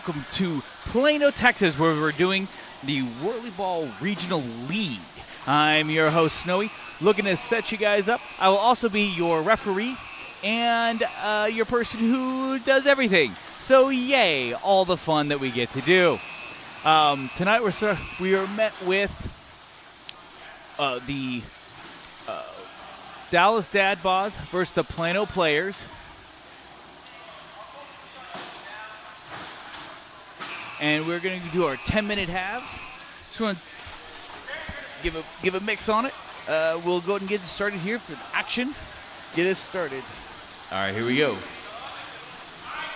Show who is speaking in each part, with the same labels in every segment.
Speaker 1: welcome to Plano, Texas, where we're doing the Whirlyball Regional League. I'm your host, Snowy, looking to set you guys up. I will also be your referee and your person who does everything. So yay, all the fun that we get to do. Tonight we are met with the Dallas Dad Bods versus the Plano Players. And we're going to do our 10-minute halves. Just want to give a mix on it. We'll go ahead and get started here for the action. Get us started. All right, here we go.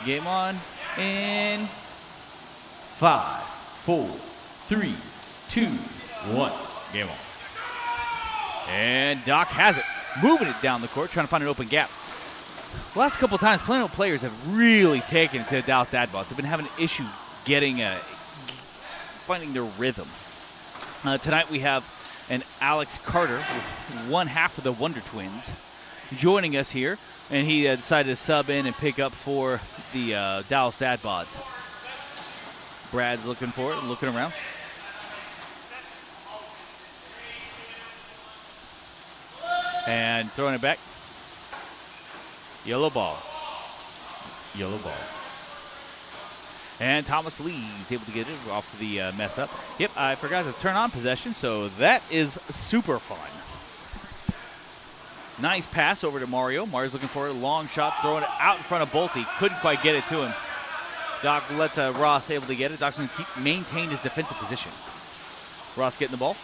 Speaker 1: Game on in 5, 4, 3, 2, 1. Game on. And Doc has it. Moving it down the court, trying to find an open gap. The last couple times, Plano players have really taken it to the Dallas Dad Bods. They've been having an issue finding their rhythm. Tonight we have an Alex Carter, one half of the Wonder Twins, joining us here, and he decided to sub in and pick up for the Dallas Dad Bods. Brad's looking for it, looking around. And throwing it back. Yellow ball. Yellow ball. And Thomas Lee is able to get it off the mess up. Yep, I forgot to turn on possession, so that is super fun. Nice pass over to Mario. Mario's looking for a long shot, throwing it out in front of Bolte. Couldn't quite get it to him. Doc lets Ross able to get it. Doc's going to maintain his defensive position. Ross getting the ball.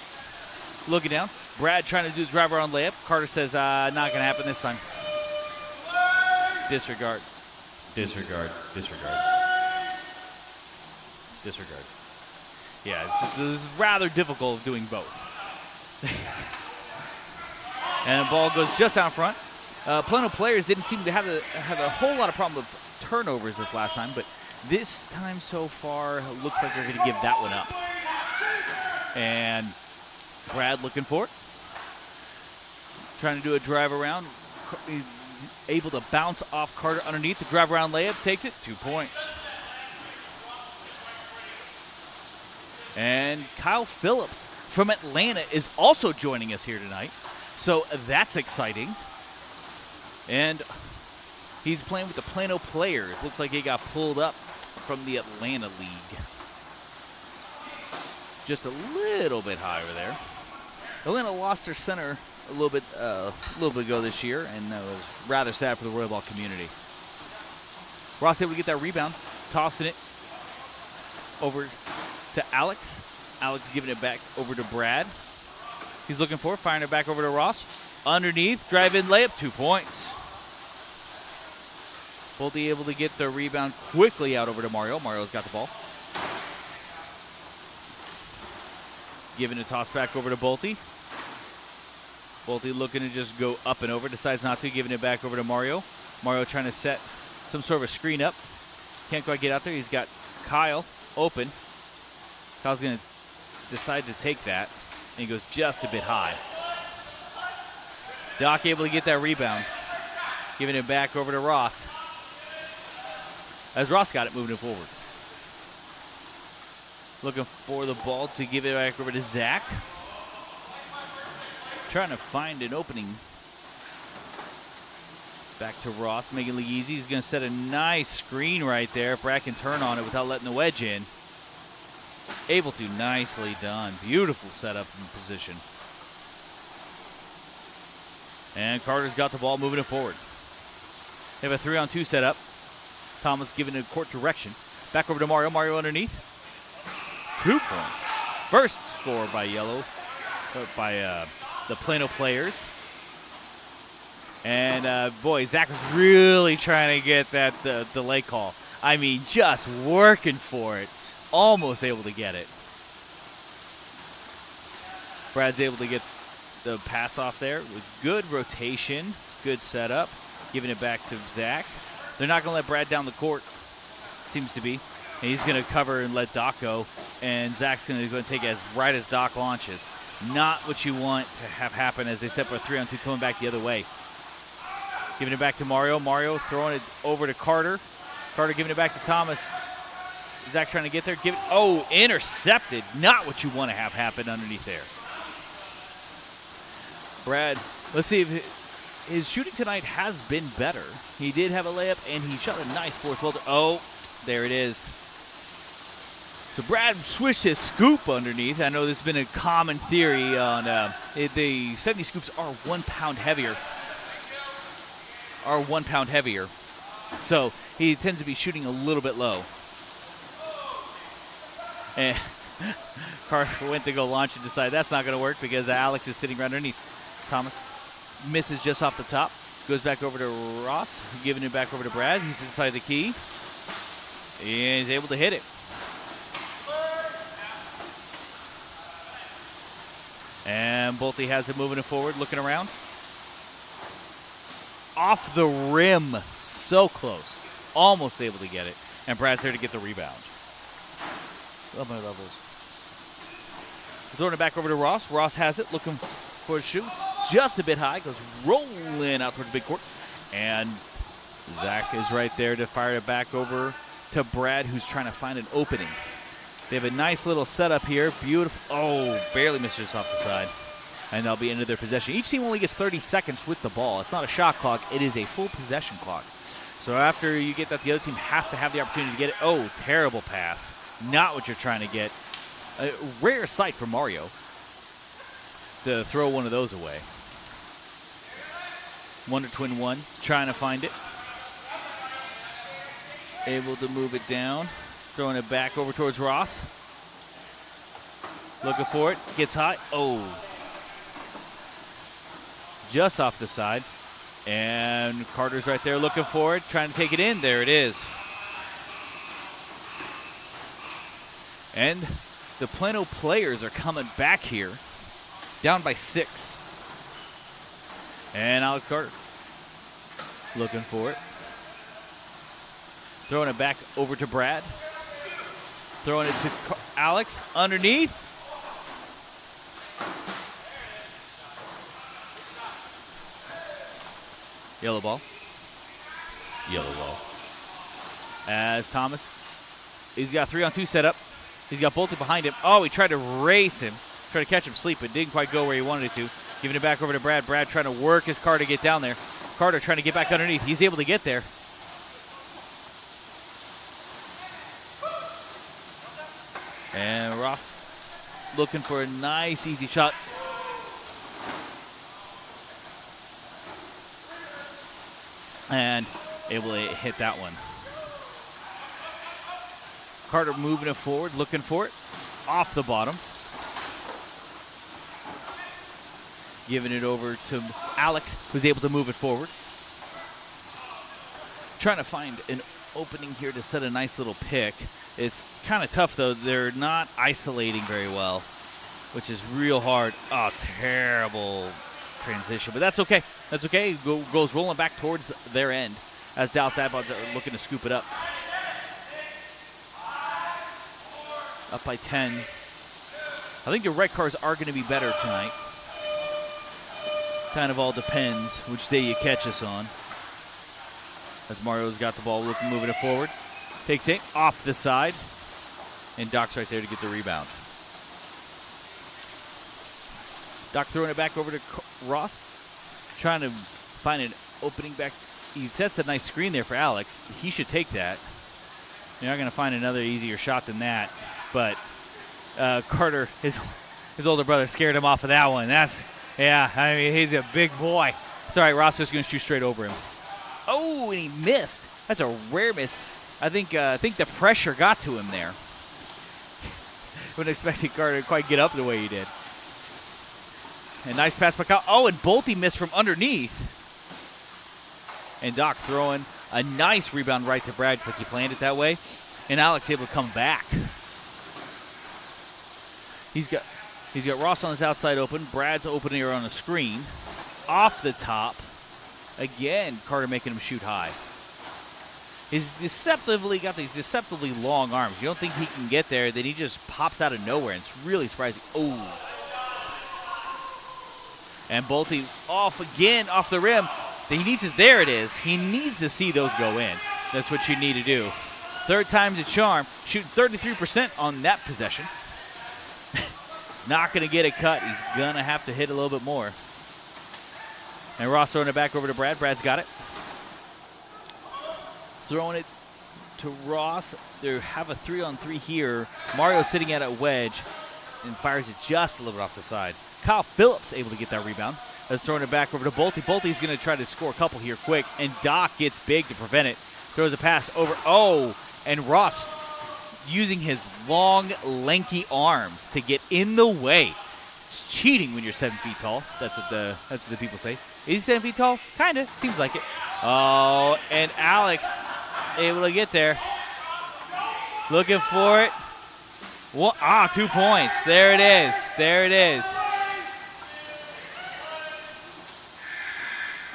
Speaker 1: Looking down. Brad trying to do the drive around layup. Carter says, not going to happen this time. Disregard. Disregard. Disregard. Disregard. Yeah, this is rather difficult doing both. And the ball goes just out front. Plano players didn't seem to have a whole lot of problem with turnovers this last time, but this time so far, looks like they're going to give that one up. And Brad looking for it. Trying to do a drive around. He's able to bounce off Carter underneath. The drive around layup takes it. 2 points. And Kyle Phillips from Atlanta is also joining us here tonight. So that's exciting. And he's playing with the Plano Players. Looks like he got pulled up from the Atlanta League. Just a little bit high over there. Atlanta lost their center a little bit ago this year, and that was rather sad for the Whirlyball community. Ross able to get that rebound, tossing it over to Alex. Alex giving it back over to Brad. He's looking for it, firing it back over to Ross. Underneath, drive-in layup, 2 points. Bolte able to get the rebound quickly out over to Mario. Mario's got the ball. Giving a toss back over to Bolte. Bolte looking to just go up and over, decides not to, giving it back over to Mario. Mario trying to set some sort of a screen up. Can't quite get out there. He's got Kyle open. Kyle's going to decide to take that, and he goes just a bit high. Doc able to get that rebound, giving it back over to Ross. As Ross got it, moving it forward. Looking for the ball to give it back over to Zach. Trying to find an opening. Back to Ross, making it easy. He's going to set a nice screen right there. Brad can turn on it without letting the wedge in. Able to, nicely done. Beautiful setup and position. And Carter's got the ball, moving it forward. They have a 3-on-2 setup. Thomas giving it court direction. Back over to Mario. Mario underneath. 2 points. First score by the Plano Players. And boy, Zach was really trying to get that delay call. I mean, just working for it. Almost able to get it. Brad's able to get the pass off there with good rotation, good setup, giving it back to Zach. They're not going to let Brad down the court, seems to be. And he's going to cover and let Doc go, and Zach's going to take it as right as Doc launches. Not what you want to have happen as they set for a 3-on-2 coming back the other way. Giving it back to Mario. Mario throwing it over to Carter. Carter giving it back to Thomas. Zach trying to get there. Oh, intercepted. Not what you want to have happen underneath there. Brad, let's see if his shooting tonight has been better. He did have a layup, and he shot a nice fourth welter. Oh, there it is. So Brad switched his scoop underneath. I know this has been a common theory on the 70 scoops are 1 pound heavier. So he tends to be shooting a little bit low. And Carter went to go launch and decide that's not going to work because Alex is sitting right underneath. Thomas misses just off the top. Goes back over to Ross, giving it back over to Brad. He's inside the key. And he's able to hit it. And Bolte has it moving it forward, looking around. Off the rim. So close. Almost able to get it. And Brad's there to get the rebound. Love my levels. Throwing it back over to Ross. Ross has it, looking for it, shoots. Just a bit high. Goes rolling out towards the big court. And Zach is right there to fire it back over to Brad, who's trying to find an opening. They have a nice little setup here. Beautiful. Oh, barely misses off the side. And they'll be into their possession. Each team only gets 30 seconds with the ball. It's not a shot clock. It is a full possession clock. So after you get that, the other team has to have the opportunity to get it. Oh, terrible pass. Not what you're trying to get. A rare sight for Mario to throw one of those away. Wonder Twin 1, trying to find it. Able to move it down. Throwing it back over towards Ross. Looking for it. Gets high. Oh. Just off the side. And Carter's right there looking for it. Trying to take it in. There it is. And the Plano players are coming back here. Down by 6. And Alex Carter looking for it. Throwing it back over to Brad. Throwing it to Alex underneath. Yellow ball. Yellow ball. As Thomas, he's got 3-on-2 set up. He's got Bolte behind him. Oh, he tried to race him. Tried to catch him sleeping. Didn't quite go where he wanted it to. Giving it back over to Brad. Brad trying to work his car to get down there. Carter trying to get back underneath. He's able to get there. And Ross looking for a nice, easy shot. And able to hit that one. Carter moving it forward, looking for it. Off the bottom. Giving it over to Alex, who's able to move it forward. Trying to find an opening here to set a nice little pick. It's kind of tough, though. They're not isolating very well, which is real hard. Oh, terrible transition, but that's okay. That's okay. Goes rolling back towards their end as Dallas Diabods are looking to scoop it up. Up by 10. I think the red cars are going to be better tonight. Kind of all depends which day you catch us on. As Mario's got the ball, moving it forward. Takes it off the side. And Doc's right there to get the rebound. Doc throwing it back over to Ross. Trying to find an opening back. He sets a nice screen there for Alex. He should take that. You're not going to find another easier shot than that. But Carter, his older brother, scared him off of that one. Yeah, I mean, he's a big boy. It's all right. Ross is going to shoot straight over him. Oh, and he missed. That's a rare miss. I think the pressure got to him there. Wouldn't expect Carter to quite get up the way he did. And nice pass back out. Oh, and Bolte missed from underneath. And Doc throwing a nice rebound right to Brad, just like he planned it that way. And Alex able to come back. He's got Ross on his outside open. Brad's opening her on a screen. Off the top. Again, Carter making him shoot high. He's got these deceptively long arms. You don't think he can get there, then he just pops out of nowhere, and it's really surprising. Oh. And Bolte off again, off the rim. There it is. He needs to see those go in. That's what you need to do. Third time's a charm. Shooting 33% on that possession. It's not going to get a cut. He's going to have to hit a little bit more. And Ross throwing it back over to Brad. Brad's got it. Throwing it to Ross. They have a 3-on-3 here. Mario sitting at a wedge and fires it just a little bit off the side. Kyle Phillips able to get that rebound. That's throwing it back over to Bolte. Bolte's going to try to score a couple here quick, and Doc gets big to prevent it. Throws a pass over. Oh, and Ross using his long, lanky arms to get in the way. It's cheating when you're 7 feet tall. That's what the people say. Is he 7 feet tall? Kind of. Seems like it. Oh, and Alex able to get there. Looking for it. 2 points. There it is. There it is.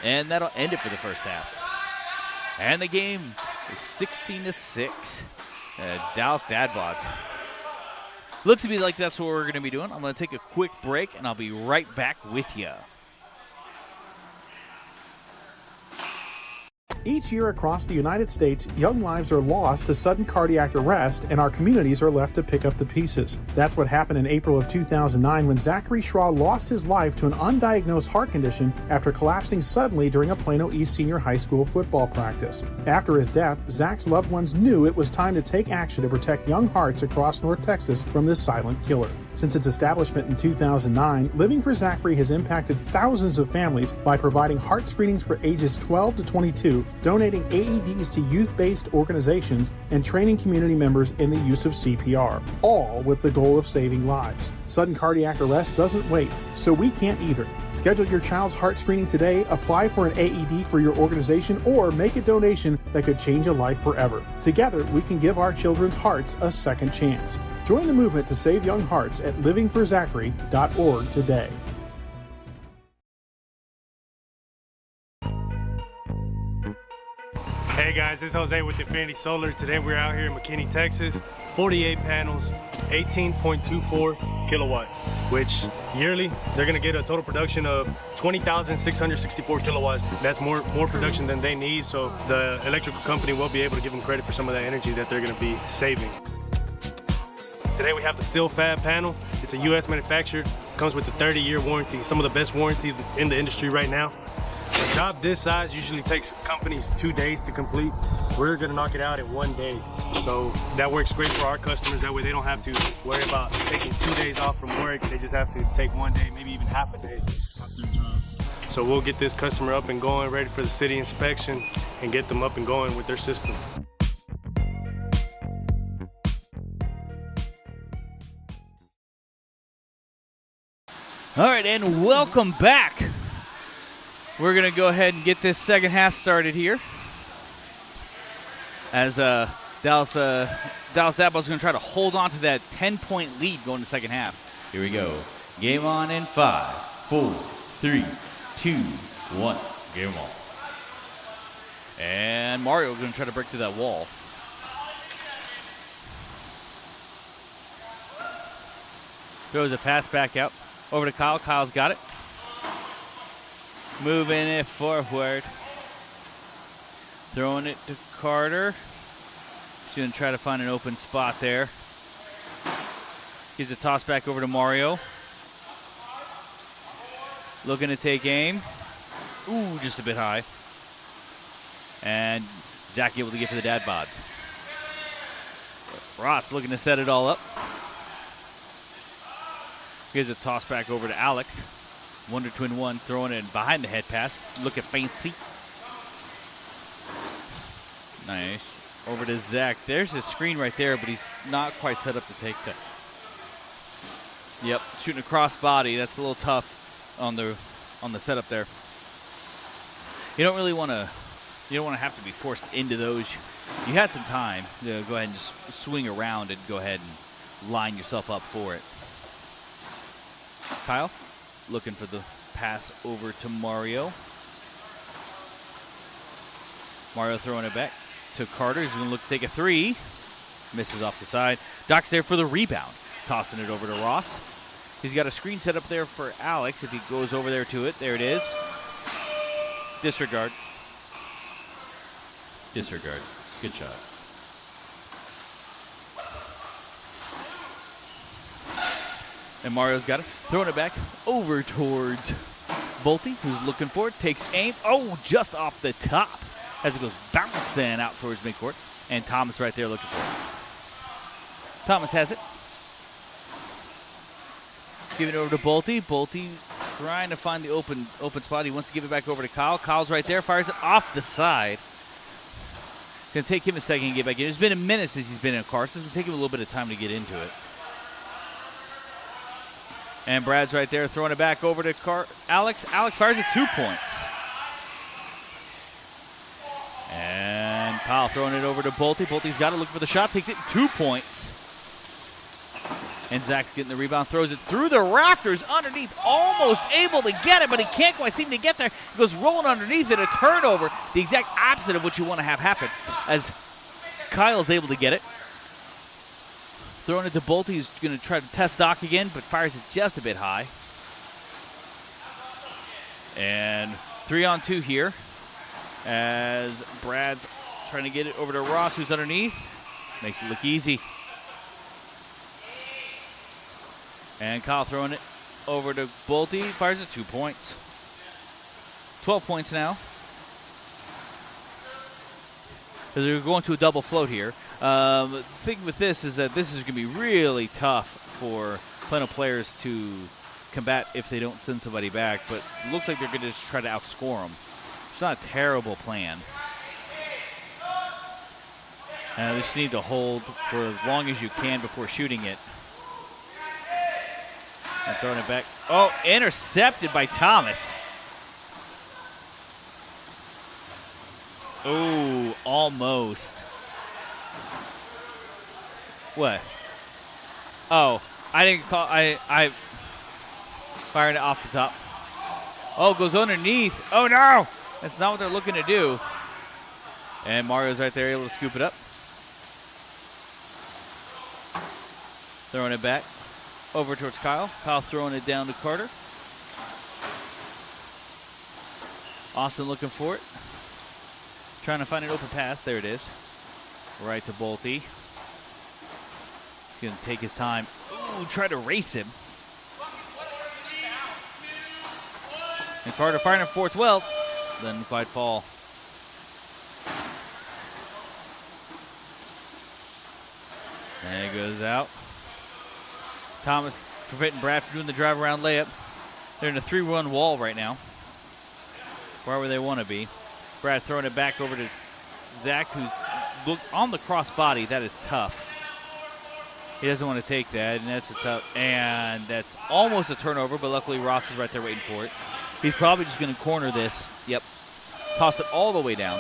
Speaker 1: And that'll end it for the first half. And the game is 16-6. Dallas Dadbods. Looks to me like that's what we're going to be doing. I'm going to take a quick break, and I'll be right back with you.
Speaker 2: Each year across the United States, young lives are lost to sudden cardiac arrest, and our communities are left to pick up the pieces. That's what happened in April of 2009 when Zachary Schraw lost his life to an undiagnosed heart condition after collapsing suddenly during a Plano East Senior High School football practice. After his death, Zach's loved ones knew it was time to take action to protect young hearts across North Texas from this silent killer. Since its establishment in 2009, Living for Zachary has impacted thousands of families by providing heart screenings for ages 12 to 22, donating AEDs to youth-based organizations, and training community members in the use of CPR, all with the goal of saving lives. Sudden cardiac arrest doesn't wait, so we can't either. Schedule your child's heart screening today, apply for an AED for your organization, or make a donation that could change a life forever. Together, we can give our children's hearts a second chance. Join the movement to save young hearts at livingforzachary.org today.
Speaker 3: Hey guys, this is Jose with Infinity Solar. Today we're out here in McKinney, Texas. 48 panels, 18.24 kilowatts, which yearly they're gonna get a total production of 20,664 kilowatts. That's more production than they need, so the electrical company will be able to give them credit for some of that energy that they're gonna be saving. Today we have the SIL-FAB panel. It's a US manufactured, comes with a 30-year warranty, some of the best warranty in the industry right now. A job this size usually takes companies 2 days to complete. We're gonna knock it out in 1 day. So that works great for our customers. That way they don't have to worry about taking 2 days off from work. They just have to take 1 day, maybe even half a day off their job. So we'll get this customer up and going, ready for the city inspection, and get them up and going with their system.
Speaker 1: All right, and welcome back. We're going to go ahead and get this second half started here. As Dallas Dadbods is going to try to hold on to that 10-point lead going to the second half. Here we go. Game on in 5, 4, 3, 2, 1. Game on. And Mario going to try to break through that wall. Throws a pass back out. Over to Kyle. Kyle's got it. Moving it forward. Throwing it to Carter. He's going to try to find an open spot there. Gives a toss back over to Mario. Looking to take aim. Ooh, just a bit high. And Zach able to get to the Dadbods. Ross looking to set it all up. Here's a toss back over to Alex. Wonder Twin 1 throwing it behind the head pass. Looking fancy. Nice. Over to Zach. There's his screen right there, but he's not quite set up to take that. Yep, shooting a cross body. That's a little tough on the setup there. You don't really want to. You don't want to have to be forced into those. You had some time to go ahead and just swing around and go ahead and line yourself up for it. Kyle looking for the pass over to Mario. Mario throwing it back to Carter. He's going to look to take a three. Misses off the side. Doc's there for the rebound. Tossing it over to Ross. He's got a screen set up there for Alex if he goes over there to it. There it is. Disregard. Disregard. Good shot. And Mario's got it. Throwing it back over towards Bolte, who's looking for it. Takes aim. Oh, just off the top as it goes bouncing out towards midcourt. And Thomas right there looking for it. Thomas has it. Give it over to Bolte. Bolte trying to find the open spot. He wants to give it back over to Kyle. Kyle's right there. Fires it off the side. It's going to take him a second to get back in. It's been a minute since he's been in a car, so it's going to take him a little bit of time to get into it. And Brad's right there throwing it back over to Alex. Alex fires it 2 points. And Kyle throwing it over to Bolte. Bolte's got to look for the shot. Takes it 2 points. And Zach's getting the rebound. Throws it through the rafters underneath. Almost able to get it, but he can't quite seem to get there. He goes rolling underneath it. A turnover. The exact opposite of what you want to have happen. As Kyle's able to get it. Throwing it to Bolte. He's going to try to test Doc again, but fires it just a bit high. And 3-on-2 here. As Brad's trying to get it over to Ross, who's underneath. Makes it look easy. And Kyle throwing it over to Bolte. Fires it 2 points. 12 points now. As we're going to a double float here. The thing with this is that this is going to be really tough for Plano players to combat if they don't send somebody back. But it looks like they're going to just try to outscore them. It's not a terrible plan. And they just need to hold for as long as you can before shooting it. And throwing it back. Oh, intercepted by Thomas. Oh, almost. What? Oh, I didn't call. I fired it off the top. Oh, goes underneath. Oh, no. That's not what they're looking to do. And Mario's right there able to scoop it up. Throwing it back over towards Kyle. Kyle throwing it down to Carter. Austin looking for it. Trying to find an open pass. There it is. Right to Bolte. He's going to take his time. Ooh, try to race him. And Carter firing a fourth well. Doesn't quite fall. And it goes out. Thomas preventing Brad from doing the drive around layup. They're in a 3-run wall right now. Wherever they want to be. Brad throwing it back over to Zach, who's on the crossbody. That is tough. He doesn't want to take that, and that's a tough. And that's almost a turnover, but luckily Ross is right there waiting for it. He's probably just going to corner this. Yep. Toss it all the way down.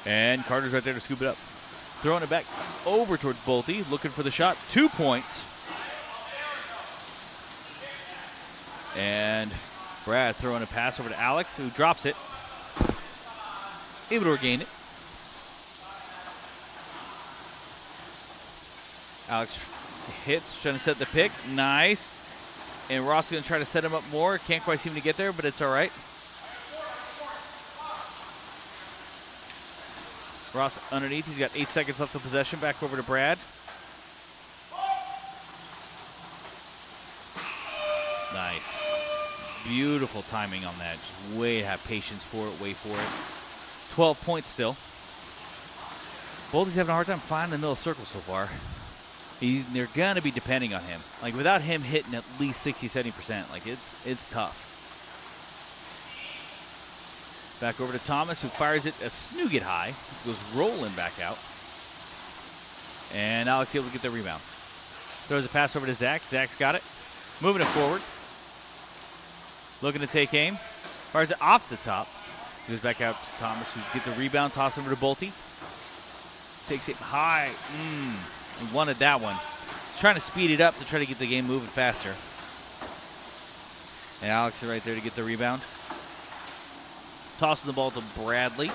Speaker 1: And Carter's right there to scoop it up. Throwing it back over towards Bolte, looking for the shot. 2 points. And Brad throwing a pass over to Alex, who drops it. Able to regain it. Alex hits, trying to set the pick. Nice. And Ross is going to try to set him up more. Can't quite seem to get there, but it's all right. Ross underneath. He's got 8 seconds left of possession. Back over to Brad. Nice. Beautiful timing on that. Just way have patience for it. Wait for it. 12 points still. Bolte's having a hard time finding the middle circle so far. They're going to be depending on him. Like, without him hitting at least 60, 70%, like, it's tough. Back over to Thomas, who fires it a snooget high. This goes rolling back out. And Alex able to get the rebound. Throws a pass over to Zach. Zach's got it. Moving it forward. Looking to take aim. Fires it off the top. Goes back out to Thomas, who's get the rebound. Toss over to Bolte. Takes it high. He wanted that one. He's trying to speed it up to try to get the game moving faster. And Alex is right there to get the rebound. Tossing the ball to Bradley.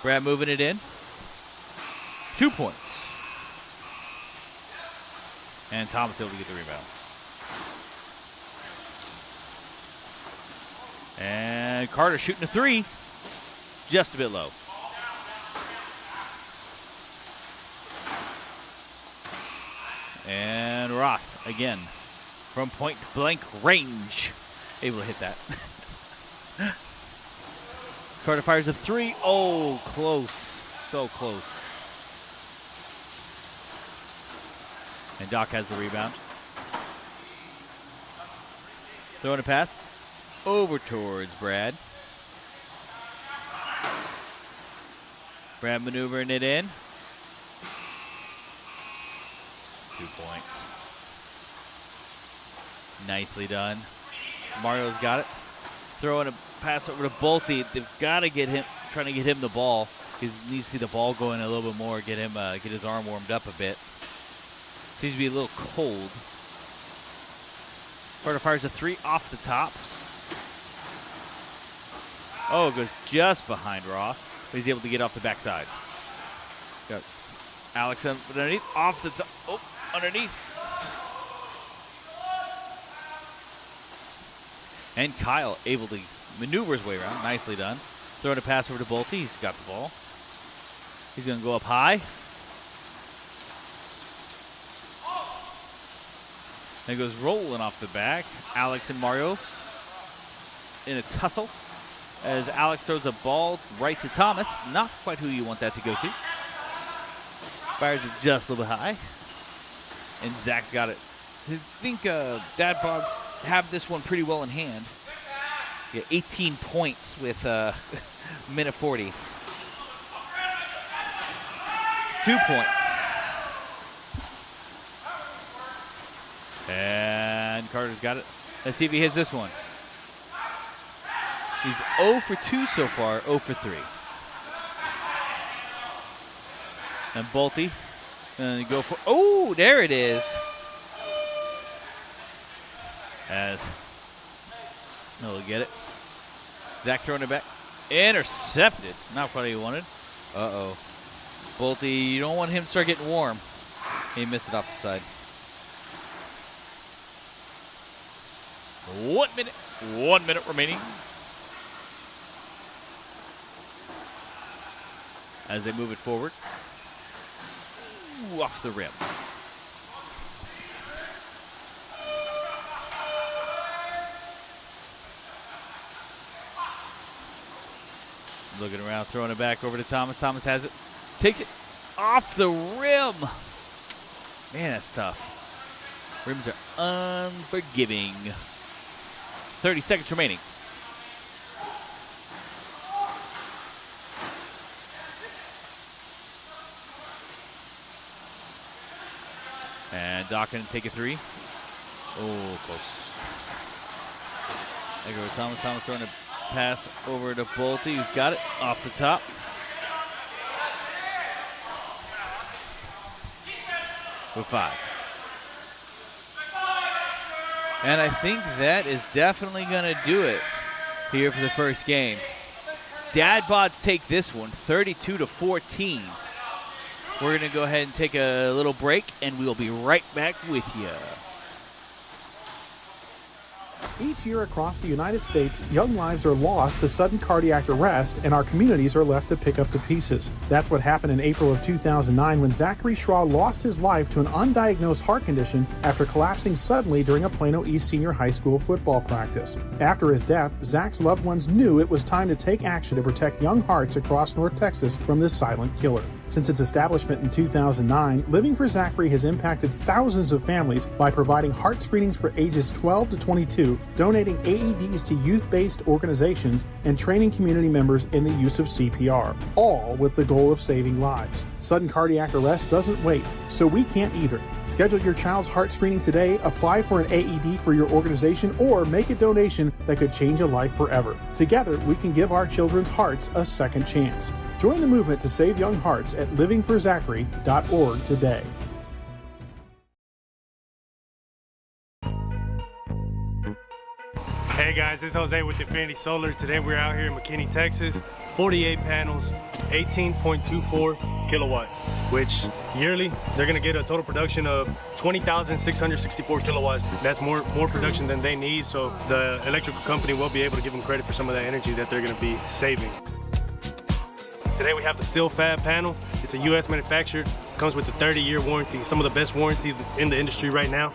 Speaker 1: Brad moving it in. 2 points. And Thomas able to get the rebound. And Carter shooting a 3. Just a bit low. And Ross, again, from point blank range, able to hit that. Carter fires a 3. Oh, close. So close. And Doc has the rebound. Throwing a pass over towards Brad. Brad maneuvering it in. 2 points. Nicely done. Mario's got it. Throwing a pass over to Bolte. They've got to get him, trying to get him the ball. He needs to see the ball going a little bit more, get his arm warmed up a bit. Seems to be a little cold. Carter fires a 3 off the top. Oh, it goes just behind Ross, but he's able to get off the backside. Got Alex underneath, off the top. Oh, underneath. And Kyle able to maneuver his way around. Nicely done. Throwing a pass over to Bolte. He's got the ball. He's going to go up high. And it goes rolling off the back. Alex and Mario in a tussle as Alex throws a ball right to Thomas. Not quite who you want that to go to. Fires it just a little bit high. And Zach's got it. I think Dad Bogs have this one pretty well in hand. Yeah, 18 points with minute 40. 2 points. And Carter's got it. Let's see if he hits this one. He's 0 for 2 so far, 0 for 3. And Bolte. And go for, oh, there it is. As, no, he'll get it. Zach throwing it back. Intercepted. Not what he wanted. Uh-oh. Bolte, you don't want him to start getting warm. He missed it off the side. 1 minute. 1 minute remaining. As they move it forward. Ooh, off the rim. Looking around, throwing it back over to Thomas. Thomas has it. Takes it off the rim. Man, that's tough. Rims are unforgiving. 30 seconds remaining. And Doc can take a 3. Oh, close. There goes Thomas. Thomas throwing a pass over to Bolte, who's got it off the top. With 5. And I think that is definitely going to do it here for the first game. Dad Bods take this one, 32-14. We're going to go ahead and take a little break, and we'll be right back with you.
Speaker 2: Each year across the United States, young lives are lost to sudden cardiac arrest, and our communities are left to pick up the pieces. That's what happened in April of 2009 when Zachary Schraw lost his life to an undiagnosed heart condition after collapsing suddenly during a Plano East Senior High School football practice. After his death, Zach's loved ones knew it was time to take action to protect young hearts across North Texas from this silent killer. Since its establishment in 2009, Living for Zachary has impacted thousands of families by providing heart screenings for ages 12 to 22, donating AEDs to youth-based organizations, and training community members in the use of CPR, all with the goal of saving lives. Sudden cardiac arrest doesn't wait, so we can't either. Schedule your child's heart screening today, apply for an AED for your organization, or make a donation that could change a life forever. Together, we can give our children's hearts a second chance. Join the movement to save young hearts at livingforzachary.org today.
Speaker 3: Hey guys, this is Jose with Infinity Solar. Today we're out here in McKinney, Texas. 48 panels, 18.24 kilowatts, which yearly they're gonna get a total production of 20,664 kilowatts. That's more production than they need, so the electrical company will be able to give them credit for some of that energy that they're gonna be saving. Today we have the Seal Fab panel. It's a U.S. manufactured, comes with a 30-year warranty, some of the best warranty in the industry right now.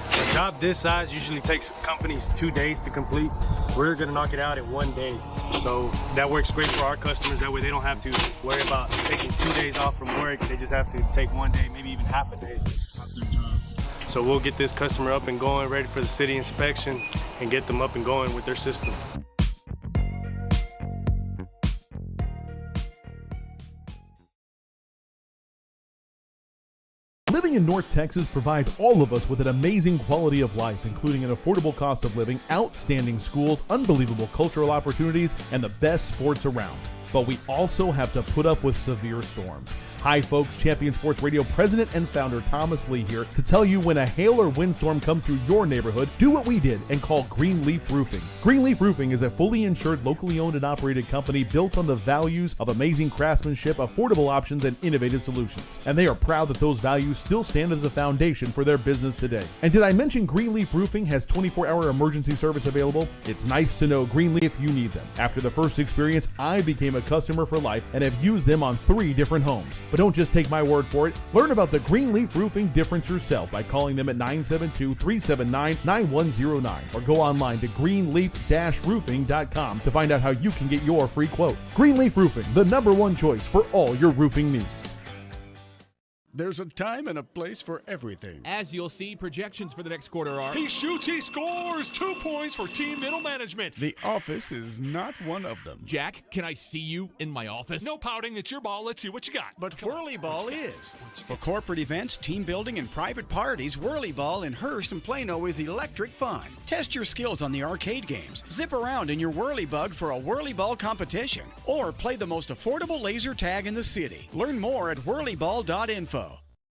Speaker 3: A job this size usually takes companies 2 days to complete. We're gonna knock it out in 1 day. So that works great for our customers. That way they don't have to worry about taking 2 days off from work. They just have to take 1 day, maybe even half a day off their job. So we'll get this customer up and going, ready for the city inspection, and get them up and going with their system.
Speaker 4: Living in North Texas provides all of us with an amazing quality of life, including an affordable cost of living, outstanding schools, unbelievable cultural opportunities, and the best sports around. But we also have to put up with severe storms. Hi folks, Champion Sports Radio President and Founder Thomas Lee here to tell you when a hail or windstorm comes through your neighborhood, do what we did and call Greenleaf Roofing. Greenleaf Roofing is a fully insured, locally owned and operated company built on the values of amazing craftsmanship, affordable options, and innovative solutions. And they are proud that those values still stand as a foundation for their business today. And did I mention Greenleaf Roofing has 24-hour emergency service available? It's nice to know Greenleaf, you need them. After the first experience, I became a customer for life and have used them on 3 different homes. But don't just take my word for it. Learn about the Greenleaf Roofing difference yourself by calling them at 972-379-9109 or go online to greenleaf-roofing.com to find out how you can get your free quote. Greenleaf Roofing, the #1 choice for all your roofing needs.
Speaker 5: There's a time and a place for everything.
Speaker 6: As you'll see, projections for the next quarter are...
Speaker 7: He shoots, he scores! 2 points for team middle management.
Speaker 5: The office is not one of them.
Speaker 6: Jack, can I see you in my office?
Speaker 7: No pouting, it's your ball. Let's see what you got.
Speaker 8: But Whirly Ball is. For corporate events, team building, and private parties, Whirly Ball in Hearst and Plano is electric fun. Test your skills on the arcade games. Zip around in your Whirly Bug for a Whirly Ball competition. Or play the most affordable laser tag in the city. Learn more at whirlyball.info.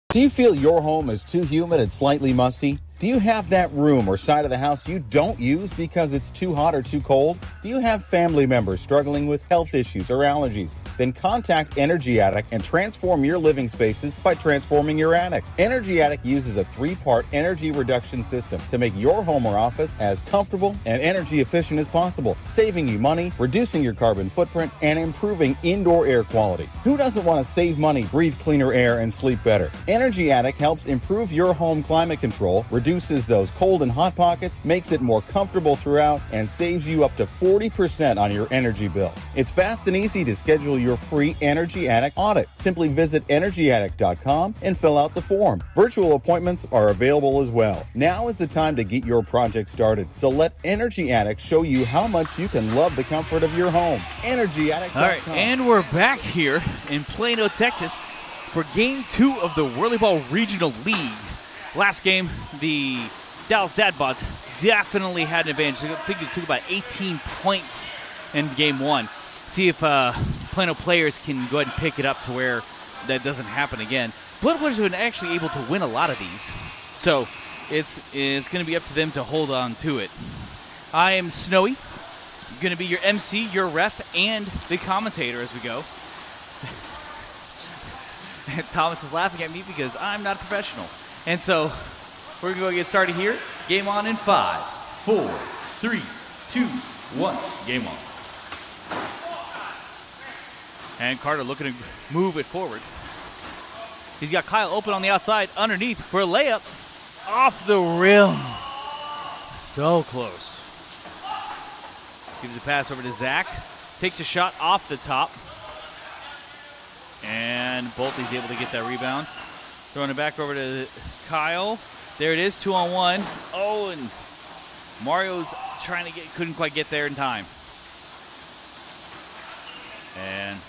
Speaker 9: Do you feel your home is too humid and slightly musty? Do you have that room or side of the house you don't use because it's too hot or too cold? Do you have family members struggling with health issues or allergies? Then contact Energy Attic and transform your living spaces by transforming your attic. Energy Attic uses a 3-part energy reduction system to make your home or office as comfortable and energy efficient as possible, saving you money, reducing your carbon footprint, and improving indoor air quality. Who doesn't want to save money, breathe cleaner air, and sleep better? Energy Attic helps improve your home climate control, reduces those cold and hot pockets, makes it more comfortable throughout, and saves you up to 40% on your energy bill. It's fast and easy to schedule your free Energy Attic audit. Simply visit energyattic.com and fill out the form. Virtual appointments are available as well. Now is the time to get your project started. So let Energy Attic show you how much you can love the comfort of your home. EnergyAttic.com.
Speaker 1: All right, and we're back here in Plano, Texas for Game 2 of the Whirly Ball Regional League. Last game, the Dallas Dadbots definitely had an advantage. I think they took about 18 points in Game 1. See if Plano players can go ahead and pick it up to where that doesn't happen again. Plano players have been actually able to win a lot of these. So it's going to be up to them to hold on to it. I am Snowy. I'm going to be your MC, your ref, and the commentator as we go. Thomas is laughing at me because I'm not a professional. And so we're going to go get started here. Game on in 5, 4, 3, 2, 1. Game on. And Carter looking to move it forward. He's got Kyle open on the outside underneath for a layup. Off the rim. So close. Gives a pass over to Zach. Takes a shot off the top. And Bolte's able to get that rebound. Throwing it back over to Kyle. There it is, 2-on-1. Oh, and Mario's trying to couldn't quite get there in time. And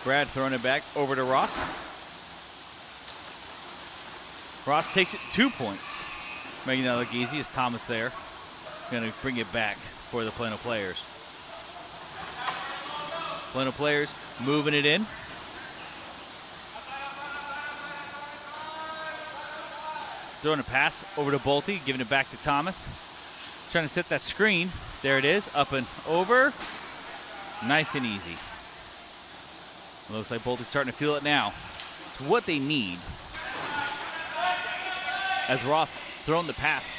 Speaker 1: Brad throwing it back over to Ross. Ross takes it 2 points. Making that look easy. Is Thomas there? Going to bring it back for the Plano players. Plano players moving it in. Throwing a pass over to Bolte, giving it back to Thomas. Trying to set that screen. There it is, up and over. Nice and easy. Looks like Bolte's starting to feel it now. It's what they need. As Ross throwing the pass.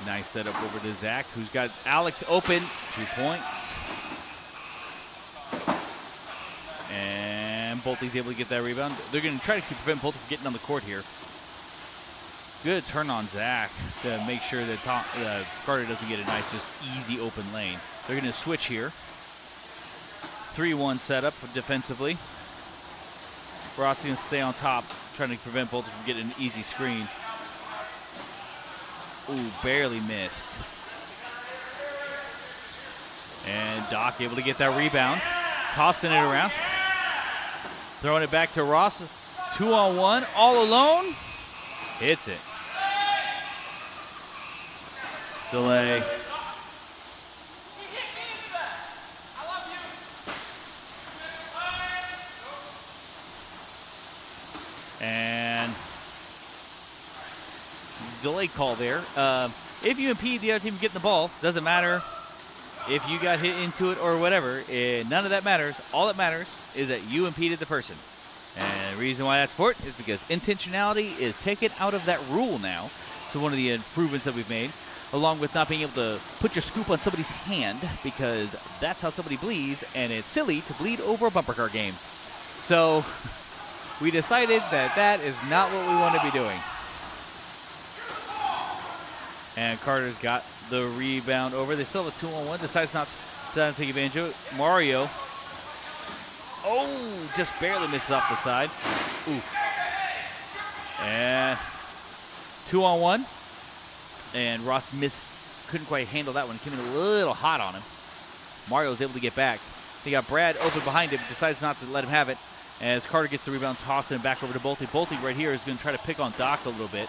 Speaker 1: Nice setup over to Zach, who's got Alex open. 2 points. And and Bolte's able to get that rebound. They're going to try to prevent Bolte from getting on the court here. Good turn on Zach to make sure that Carter doesn't get a nice, just easy open lane. They're going to switch here. 3-1 setup defensively. Ross going to stay on top, trying to prevent Bolte from getting an easy screen. Ooh, barely missed. And Doc able to get that rebound. Tossing it around. Throwing it back to Ross. 2-on-1, all alone. Hits it. Delay. And delay call there. If you impede the other team from getting the ball, doesn't matter if you got hit into it or whatever. None of that matters. All that matters is that you impeded the person. And the reason why that's important is because intentionality is taken out of that rule now. So one of the improvements that we've made, along with not being able to put your scoop on somebody's hand, because that's how somebody bleeds, and it's silly to bleed over a bumper car game. So we decided that that is not what we want to be doing. And Carter's got the rebound over. They still have a 2-on-1. Decides not to take advantage of it. Mario. Oh, just barely misses off the side. Ooh. And 2-on-1. And Ross couldn't quite handle that one. Came in a little hot on him. Mario was able to get back. They got Brad open behind him. Decides not to let him have it. As Carter gets the rebound, tossing it back over to Bolte. Bolte right here is going to try to pick on Doc a little bit.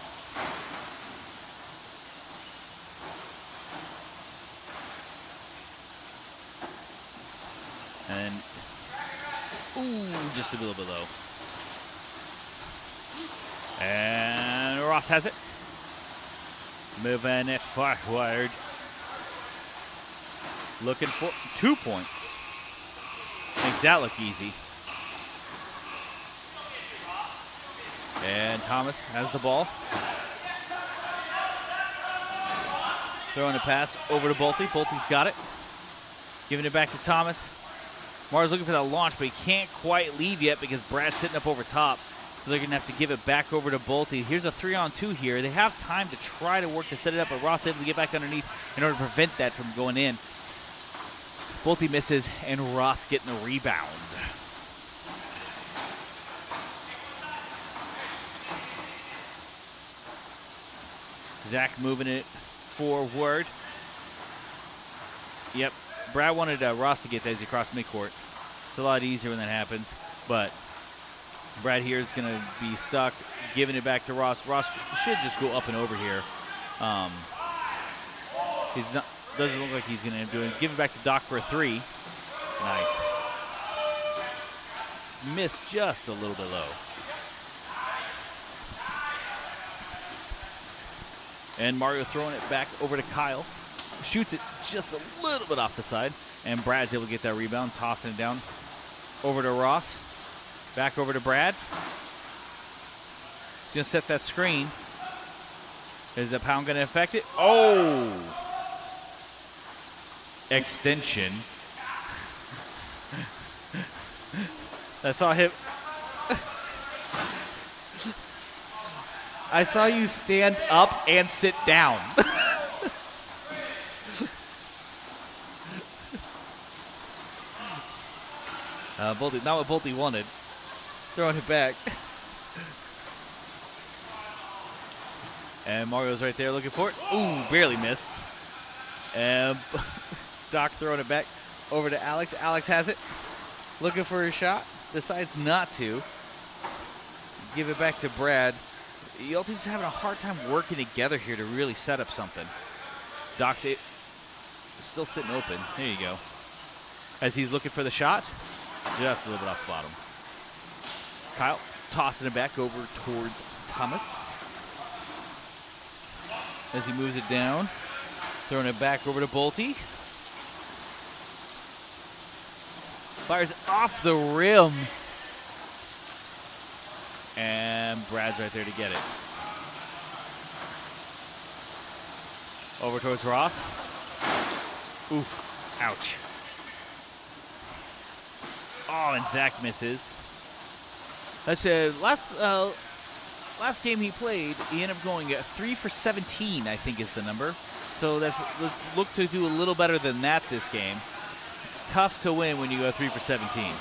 Speaker 1: And, ooh, just a little bit low. And Ross has it. Moving it forward. Looking for 2 points. Makes that look easy. And Thomas has the ball. Throwing a pass over to Bolte. Bolte's got it. Giving it back to Thomas. Mar's looking for that launch, but he can't quite leave yet because Brad's sitting up over top. So they're going to have to give it back over to Bolte. Here's a 3-on-2 here. They have time to try to work to set it up, but Ross able to get back underneath in order to prevent that from going in. Bolte misses, and Ross getting the rebound. Zach moving it forward. Yep. Brad wanted Ross to get that as he crossed midcourt. It's a lot easier when that happens, but Brad here is going to be stuck, giving it back to Ross. Ross should just go up and over here. Doesn't look like he's going to end up doing it. Give it back to Doc for a 3. Nice. Missed just a little bit low. And Mario throwing it back over to Kyle. Shoots it just a little bit off the side. And Brad's able to get that rebound, tossing it down over to Ross. Back over to Brad. He's going to set that screen. Is the pound going to affect it? Oh! Extension. I saw him. I saw you stand up and sit down. Bolte, not what Bolte wanted. Throwing it back. And Mario's right there looking for it. Ooh, barely missed. And Doc throwing it back over to Alex. Alex has it. Looking for a shot. Decides not to. Give it back to Brad. The other team's having a hard time working together here to really set up something. Doc's still sitting open. There you go. As he's looking for the shot. Just a little bit off the bottom. Kyle tossing it back over towards Thomas. As he moves it down. Throwing it back over to Bolte. Fires off the rim. And Brad's right there to get it. Over towards Ross. Oof. Ouch. Oh, and Zach misses. That's last game he played, he ended up going 3 for 17, I think is the number. So let's look to do a little better than that this game. It's tough to win when you go 3 for 17.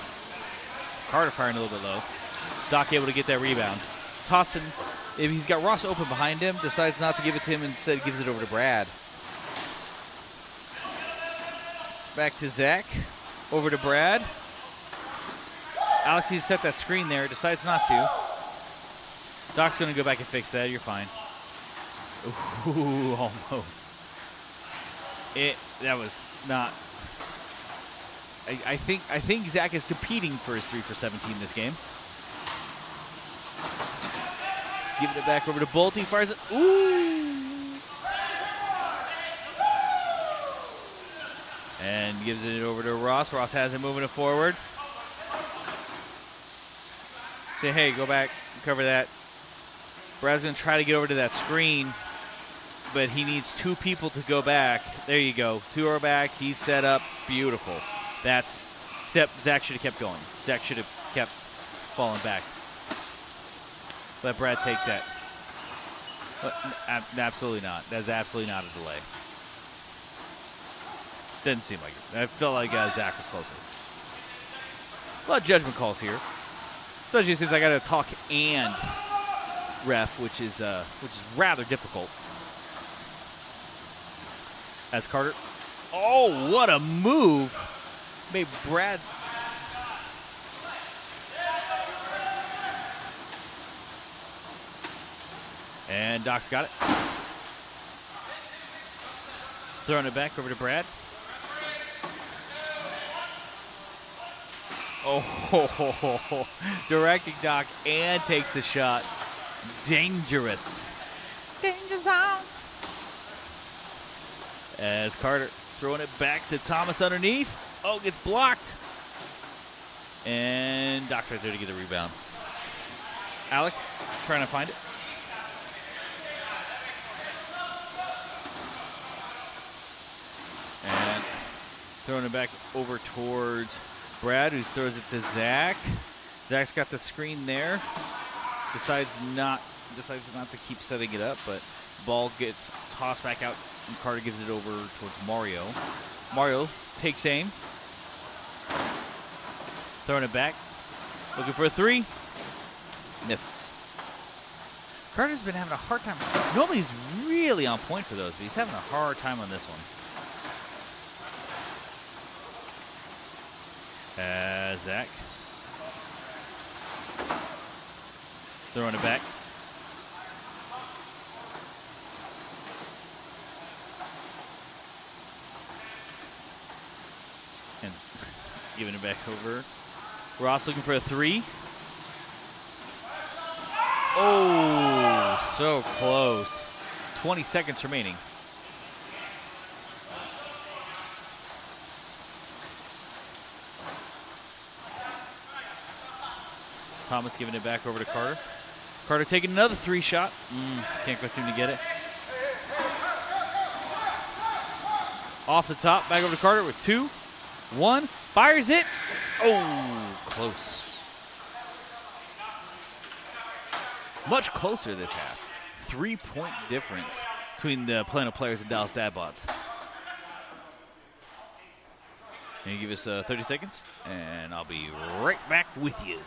Speaker 1: Carter firing a little bit low. Doc able to get that rebound. Tossing, if he's got Ross open behind him, decides not to give it to him, instead gives it over to Brad. Back to Zach. Over to Brad. Alex needs to set that screen there. Decides not to. Doc's going to go back and fix that. You're fine. Ooh, almost. That was not. I think Zach is competing for his 3 for 17 this game. He's giving it back over to Bolt. He fires it. Ooh. And gives it over to Ross. Ross has it moving it forward. Say, hey, go back, cover that. Brad's going to try to get over to that screen, but he needs 2 people to go back. There you go. 2 are back. He's set up. Beautiful. Except Zach should have kept going. Zach should have kept falling back. Let Brad take that. Absolutely not. That's absolutely not a delay. Didn't seem like it. I felt like Zach was closer. A lot of judgment calls here, especially since I got to talk and ref, which is rather difficult. As Carter, oh, what a move! Made Brad. And Doc's got it. Throwing it back over to Brad. Oh, directing Doc and takes the shot. Dangerous. Danger zone. As Carter throwing it back to Thomas underneath. Oh, gets blocked. And Doc's right there to get the rebound. Alex trying to find it. And throwing it back over towards Brad, who throws it to Zach. Zach's got the screen there. Decides not to keep setting it up, but ball gets tossed back out, and Carter gives it over towards Mario. Mario takes aim. Throwing it back. Looking for a 3. Miss. Carter's been having a hard time. Nobody's really on point for those, but he's having a hard time on this one. Zach. Throwing it back. And giving it back over. Ross looking for a 3. Oh, so close. 20 seconds remaining. Thomas giving it back over to Carter. Carter taking another 3 shot. Can't quite seem to get it. Off the top, back over to Carter with 2. 1, fires it. Oh, close. Much closer this half. 3-point difference between the Plano players and Dallas Dadbots. Can you give us 30 seconds? And I'll be right back with you.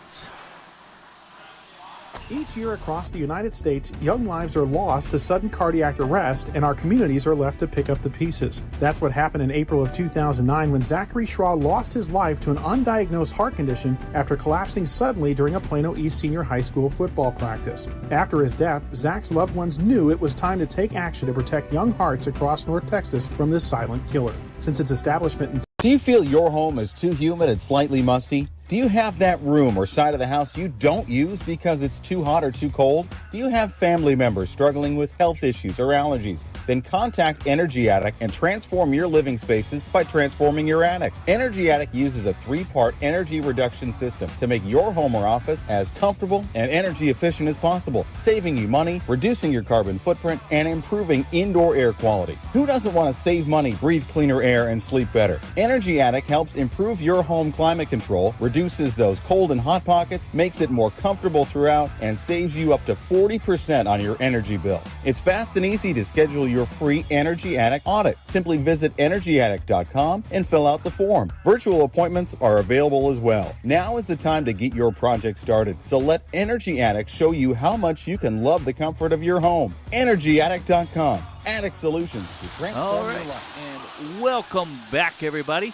Speaker 2: Each year across the United States, young lives are lost to sudden cardiac arrest, and our communities are left to pick up the pieces. That's what happened in April of 2009 when Zachary Schraw lost his life to an undiagnosed heart condition after collapsing suddenly during a Plano East Senior High School football practice. After his death, Zach's loved ones knew it was time to take action to protect young hearts across North Texas from this silent killer. Since its establishment in
Speaker 9: Do you feel your home is too humid and slightly musty? Do you have that room or side of the house you don't use because it's too hot or too cold? Do you have family members struggling with health issues or allergies? Then contact Energy Attic and transform your living spaces by transforming your attic. Energy Attic uses a 3-part energy reduction system to make your home or office as comfortable and energy efficient as possible, saving you money, reducing your carbon footprint, and improving indoor air quality. Who doesn't want to save money, breathe cleaner air, and sleep better? Energy Attic helps improve your home climate control, reduce reduces those cold and hot pockets, makes it more comfortable throughout, and saves you up to 40% on your energy bill. It's fast and easy to schedule your free Energy Addict audit. Simply visit EnergyAddict.com and fill out the form. Virtual appointments are available as well. Now is the time to get your project started. So let Energy Addict show you how much you can love the comfort of your home. EnergyAddict.com. Addict Solutions to transform your life.
Speaker 1: And welcome back, everybody.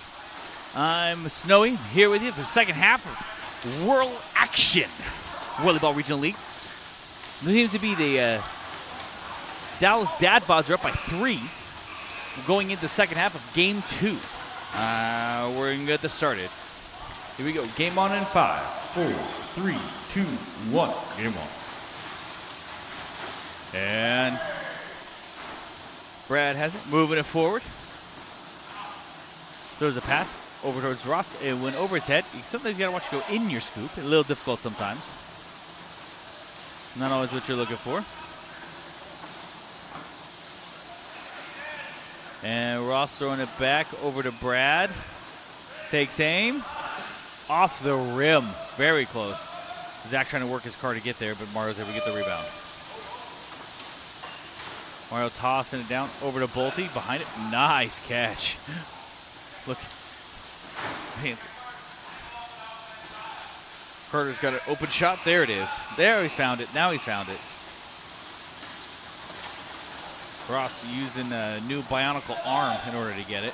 Speaker 1: I'm Snowy, here with you for the second half of World Action, Whirly Ball Regional League. There seems to be the Dallas Dad Bods are up by 3, going into the second half of Game 2. We're going to get this started. Here we go. Game on in 5, 4, 3, 2, 1. Game on. And Brad has it, moving it forward. Throws a pass over towards Ross. It went over his head. Sometimes you got to watch it go in your scoop. A little difficult sometimes. Not always what you're looking for. And Ross throwing it back over to Brad. Takes aim. Off the rim. Very close. Zach trying to work his car to get there, but Mario's able to get the rebound. Mario tossing it down over to Bolte. Behind it. Nice catch. Look. Fancy. Carter's got an open shot. There it is. There he's found it. Now he's found it. Ross using a new bionicle arm in order to get it.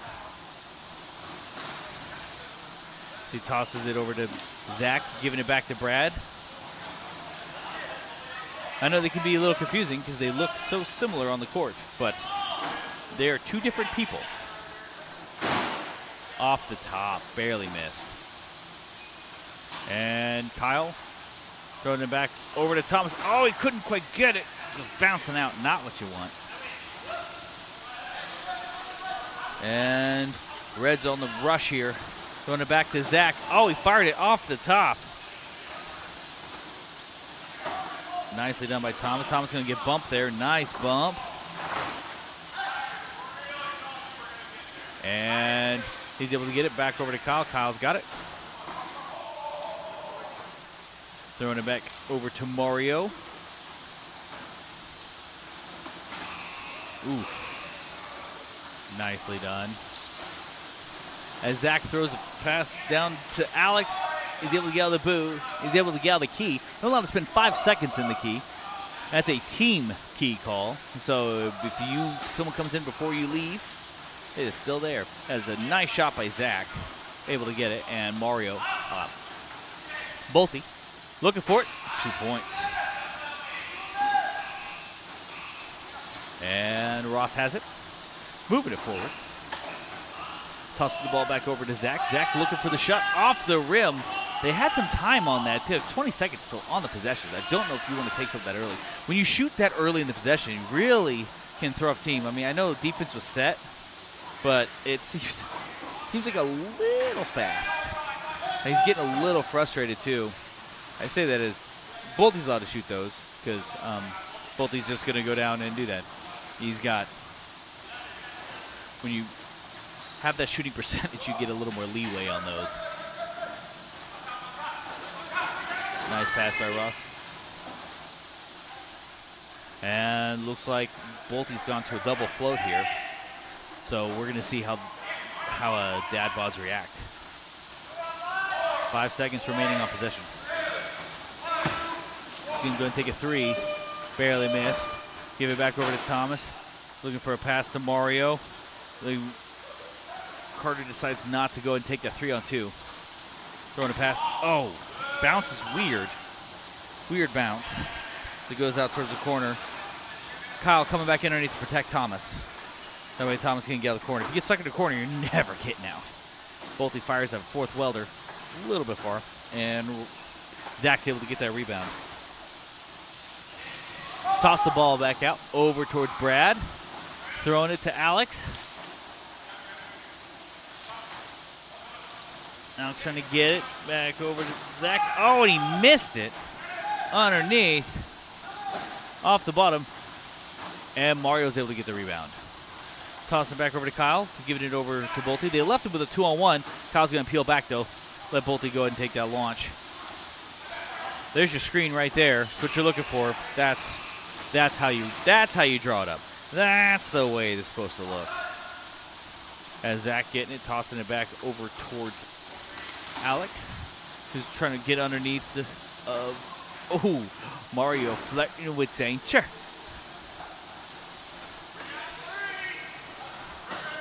Speaker 1: He tosses it over to Zach, giving it back to Brad. I know they can be a little confusing because they look so similar on the court, but they're two different people. Off the top, barely missed. And Kyle throwing it back over to Thomas. Oh, he couldn't quite get it. Just bouncing out, not what you want. And Red's on the rush here. Throwing it back to Zach. Oh, he fired it off the top. Nicely done by Thomas. Thomas going to get bumped there. Nice bump. And he's able to get it back over to Kyle. Kyle's got it. Throwing it back over to Mario. Ooh. Nicely done. As Zach throws a pass down to Alex, he's able to get out of the booth. He's able to get out of the key. Not allowed to spend 5 seconds in the key. That's a team key call. So if someone comes in before you leave, it is still there. That's a nice shot by Zach. Able to get it. And Mario, Bolte, looking for it. 2 points. And Ross has it. Moving it forward. Tosses the ball back over to Zach. Zach looking for the shot off the rim. They had some time on that, too. 20 seconds still on the possession. I don't know if you want to take something that early. When you shoot that early in the possession, you really can throw off team. I mean, I know defense was set, but it seems like a little fast. And he's getting a little frustrated, too. I say that as Bolte's allowed to shoot those because Bolte's just going to go down and do that. He's got, when you have that shooting percentage, you get a little more leeway on those. Nice pass by Ross. And looks like Bolte's gone to a double float here. So we're going to see how Dad Bods react. 5 seconds remaining on possession. He's going to take a 3. Barely missed. Give it back over to Thomas. He's looking for a pass to Mario. Carter decides not to go and take that 3-on-2. Throwing a pass. Oh, bounce is weird. Weird bounce. So it goes out towards the corner. Kyle coming back in underneath to protect Thomas. That way Thomas can get out of the corner. If you get stuck in the corner, you're never getting out. Bolte fires a fourth welder. A little bit far. And Zach's able to get that rebound. Toss the ball back out over towards Brad. Throwing it to Alex. Alex trying to get it back over to Zach. Oh, and he missed it underneath. Off the bottom. And Mario's able to get the rebound. Toss it back over to Kyle to give it over to Bolte. They left him with a 2-on-1. Kyle's going to peel back, though. let Bolte go ahead and take that launch. There's your screen right there. That's what you're looking for. That's how you draw it up. That's the way it's supposed to look. As Zach getting it, tossing it back over towards Alex, who's trying to get underneath Mario flirting with danger.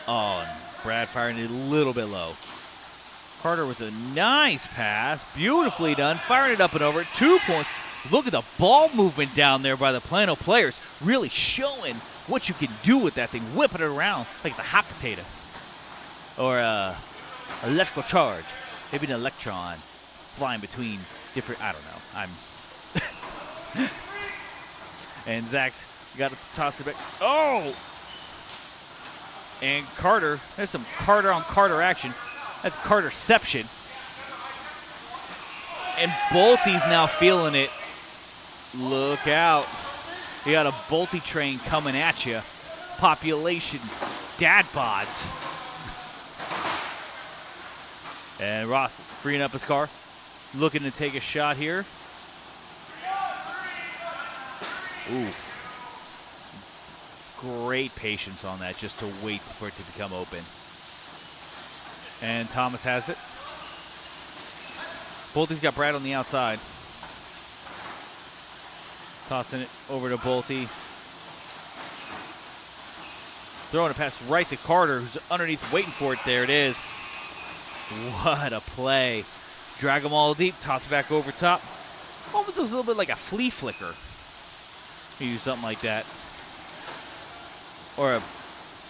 Speaker 1: Oh, and Brad firing it a little bit low. Carter with a nice pass, beautifully done, firing it up and over, 2 points. Look at the ball movement down there by the Plano players, really showing what you can do with that thing, whipping it around like it's a hot potato. Or electrical charge, maybe an electron flying between different, I don't know. And Zach's got to toss it back. Oh! And Carter, there's some Carter on Carter action. That's Carterception. And Bolte's now feeling it. Look out. You got a Bolte train coming at you. Population dad bods. And Ross freeing up his car. Looking to take a shot here. Ooh. Great patience on that just to wait for it to become open. And Thomas has it. Bolte's got Brad on the outside. Tossing it over to Bolte. Throwing a pass right to Carter, who's underneath waiting for it. There it is. What a play. Drag them all deep, toss it back over top. Almost looks a little bit like a flea flicker. You use something like that. Or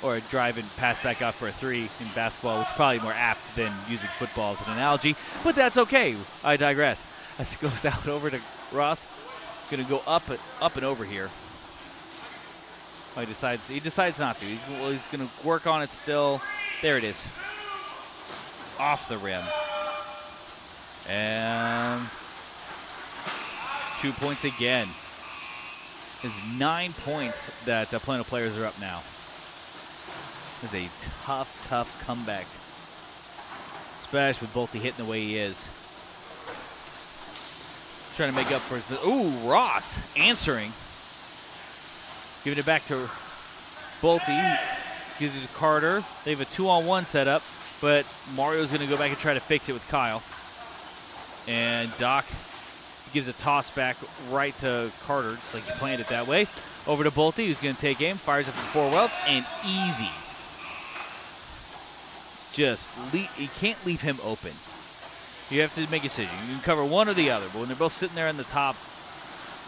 Speaker 1: a drive and pass back out for a three in basketball, which is probably more apt than using football as an analogy. But that's okay. I digress. As it goes out over to Ross. Going to go up and over here. Oh, he decides not to. He's going to work on it still. There it is. Off the rim. And 2 points again. It's 9 points that the Plano players are up now. It's a tough comeback. Especially with Bolte hitting the way he is. He's trying to make up for his... Ooh, Ross answering. Giving it back to Bolte. Gives it to Carter. They have a 2-on-1 set up, but Mario's going to go back and try to fix it with Kyle. And Doc gives a toss back right to Carter, just like he planned it that way. Over to Bolte, who's going to take aim, fires it for 4 welds, and easy. You can't leave him open. You have to make a decision. You can cover one or the other, but when they're both sitting there in the top,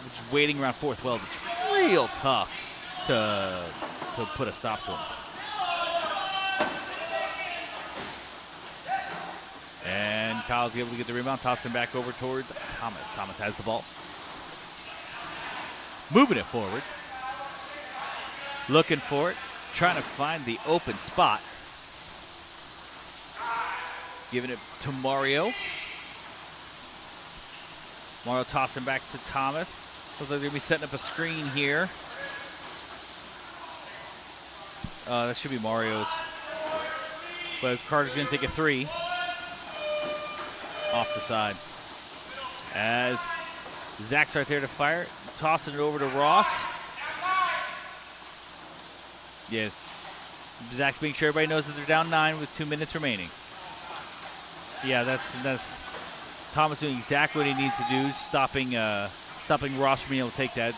Speaker 1: just waiting around 4th weld, it's real tough to put a stop to him. And Kyle's able to get the rebound, tossing back over towards Thomas. Thomas has the ball. Moving it forward. Looking for it. Trying to find the open spot. Giving it to Mario. Mario tossing back to Thomas. Looks like they're going to be setting up a screen here. That should be Mario's. But Carter's going to take a 3. Off the side. As Zach's right there to fire it. Tossing it over to Ross. Yes. Zach's making sure everybody knows that they're down 9 with 2 minutes remaining. Yeah, that's Thomas doing exactly what he needs to do, stopping Ross from being able to take that.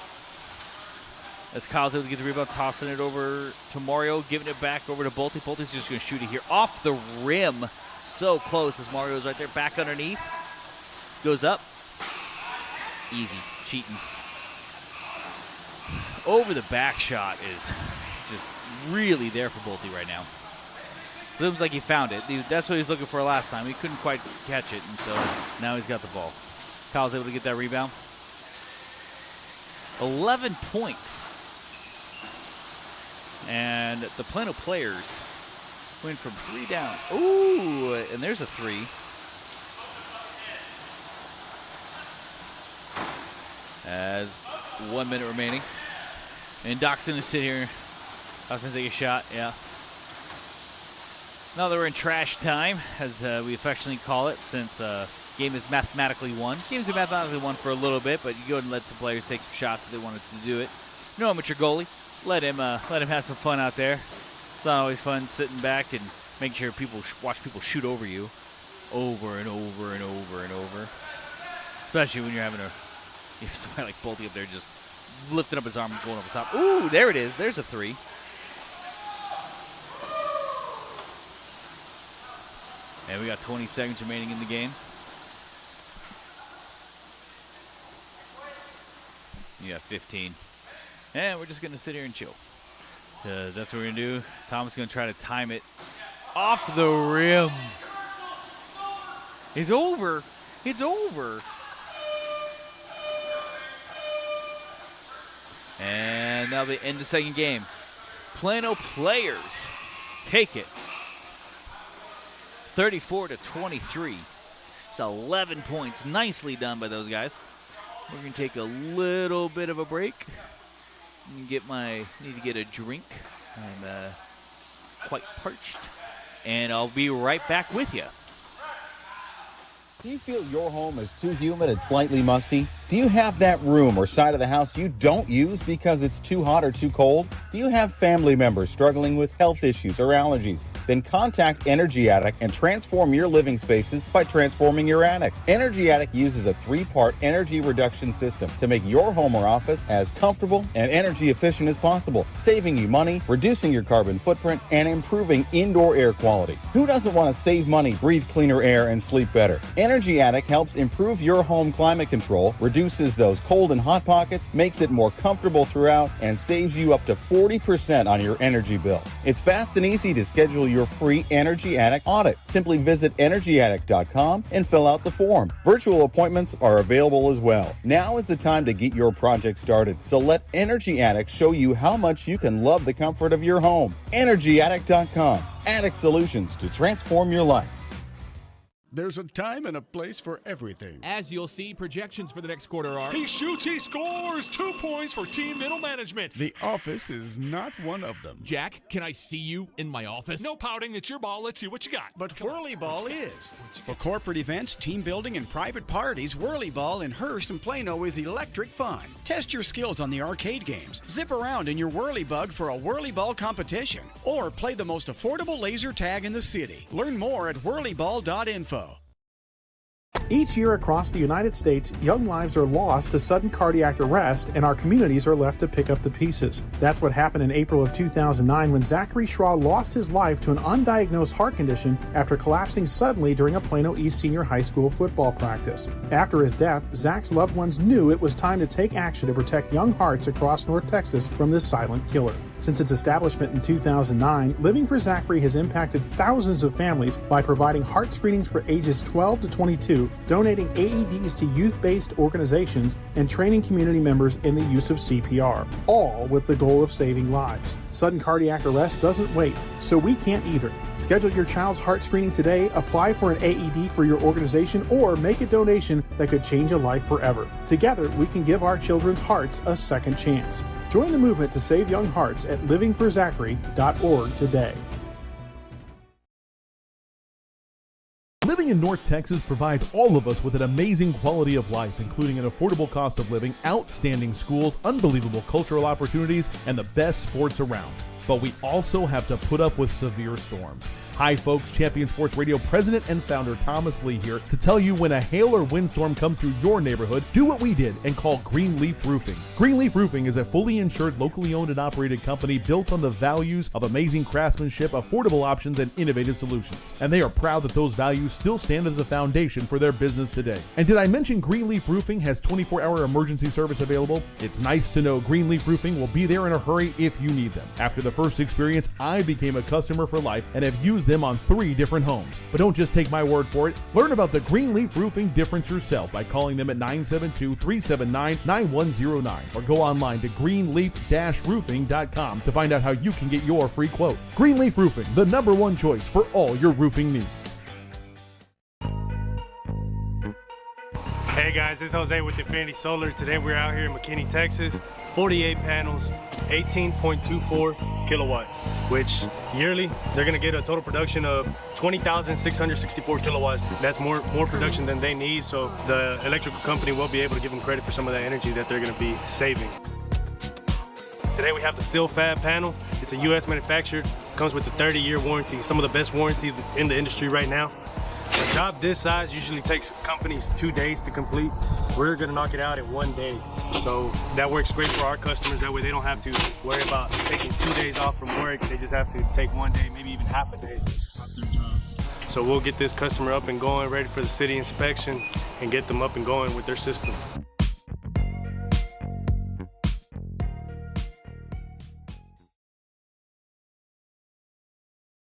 Speaker 1: As Kyle's able to get the rebound, tossing it over to Mario, giving it back over to Bolte. Bolte's just going to shoot it here off the rim. So close as Mario's right there, back underneath. Goes up. Easy, cheating. Over the back shot is just really there for Bolte right now. Seems like he found it. That's what he was looking for last time. He couldn't quite catch it, and so now he's got the ball. Kyle's able to get that rebound. 11 points. And the Plano players went from 3 down. Ooh, and there's a 3. As 1 minute remaining. And Doc's going to sit here. Doc's going to take a shot, yeah. Now that we're in trash time, as we affectionately call it, since game is mathematically won. Games are mathematically won for a little bit, but you go ahead and let the players take some shots if they wanted to do it. No amateur goalie. Let him have some fun out there. It's not always fun sitting back and making sure people watch people shoot over you, over and over and over and over. Especially when you're having you have somebody like Bolty up there just lifting up his arm and going over top. Ooh, there it is. There's a 3. And we got 20 seconds remaining in the game. You got 15. And we're just going to sit here and chill. Because that's what we're going to do. Tom's going to try to time it off the rim. It's over. It's over. And that'll be end the second game. Plano players take it. 34-23. It's 11 points. Nicely done by those guys. We're going to take a little bit of a break. Need to get a drink. I'm quite parched. And I'll be right back with you.
Speaker 9: Do you feel your home is too humid and slightly musty? Do you have that room or side of the house you don't use because it's too hot or too cold? Do you have family members struggling with health issues or allergies? Then contact Energy Attic and transform your living spaces by transforming your attic. Energy Attic uses a 3-part energy reduction system to make your home or office as comfortable and energy efficient as possible, saving you money, reducing your carbon footprint, and improving indoor air quality. Who doesn't want to save money, breathe cleaner air, and sleep better? Energy Attic helps improve your home climate control, reduces those cold and hot pockets, makes it more comfortable throughout, and saves you up to 40% on your energy bill. It's fast and easy to schedule your free Energy Attic audit. Simply visit EnergyAttic.com and fill out the form. Virtual appointments are available as well. Now is the time to get your project started, so let Energy Attic show you how much you can love the comfort of your home. EnergyAttic.com. Attic solutions to transform your life.
Speaker 5: There's a time and a place for everything.
Speaker 6: As you'll see, projections for the next quarter are...
Speaker 7: He shoots, he scores. 2 points for team middle management.
Speaker 5: The office is not one of them.
Speaker 6: Jack, can I see you in my office?
Speaker 7: No pouting, it's your ball. Let's see what you got.
Speaker 8: But Whirly Ball is. For corporate events, team building, and private parties, Whirly Ball in Hearst and Plano is electric fun. Test your skills on the arcade games. Zip around in your Whirly Bug for a Whirly Ball competition. Or play the most affordable laser tag in the city. Learn more at whirlyball.info.
Speaker 2: Each year across the United States, young lives are lost to sudden cardiac arrest, and our communities are left to pick up the pieces. That's what happened in April of 2009 when Zachary Schraw lost his life to an undiagnosed heart condition after collapsing suddenly during a Plano East Senior High School football practice. After his death, Zach's loved ones knew it was time to take action to protect young hearts across North Texas from this silent killer. Since its establishment in 2009, Living for Zachary has impacted thousands of families by providing heart screenings for ages 12 to 22, donating AEDs to youth-based organizations, and training community members in the use of CPR, all with the goal of saving lives. Sudden cardiac arrest doesn't wait, so we can't either. Schedule your child's heart screening today, apply for an AED for your organization, or make a donation that could change a life forever. Together, we can give our children's hearts a second chance. Join the movement to save young hearts at livingforzachary.org today.
Speaker 4: Living in North Texas provides all of us with an amazing quality of life, including an affordable cost of living, outstanding schools, unbelievable cultural opportunities, and the best sports around. But we also have to put up with severe storms. Hi folks, Champion Sports Radio President and Founder Thomas Lee here to tell you when a hail or windstorm comes through your neighborhood, do what we did and call Greenleaf Roofing. Greenleaf Roofing is a fully insured, locally owned and operated company built on the values of amazing craftsmanship, affordable options, and innovative solutions. And they are proud that those values still stand as a foundation for their business today. And did I mention Greenleaf Roofing has 24-hour emergency service available? It's nice to know Greenleaf Roofing will be there in a hurry if you need them. After the first experience, I became a customer for life and have used them on 3 different homes. But don't just take my word for it. Learn about the Greenleaf Roofing difference yourself by calling them at 972-379-9109 or go online to greenleaf-roofing.com to find out how you can get your free quote. Greenleaf Roofing, the #1 choice for all your roofing needs.
Speaker 3: Hey guys, this is Jose with Infinity Solar. Today we're out here in McKinney, Texas. 48 panels, 18.24 kilowatts, which yearly, they're going to get a total production of 20,664 kilowatts. That's more production than they need, so the electrical company will be able to give them credit for some of that energy that they're going to be saving. Today we have the Seal Fab panel. It's a US manufactured, comes with a 30-year warranty, some of the best warranties in the industry right now. A job this size usually takes companies 2 days to complete. We're gonna knock it out in 1 day. So that works great for our customers. That way they don't have to worry about taking 2 days off from work. They just have to take 1 day, maybe even half a day off their job. So we'll get this customer up and going, ready for the city inspection, and get them up and going with their system.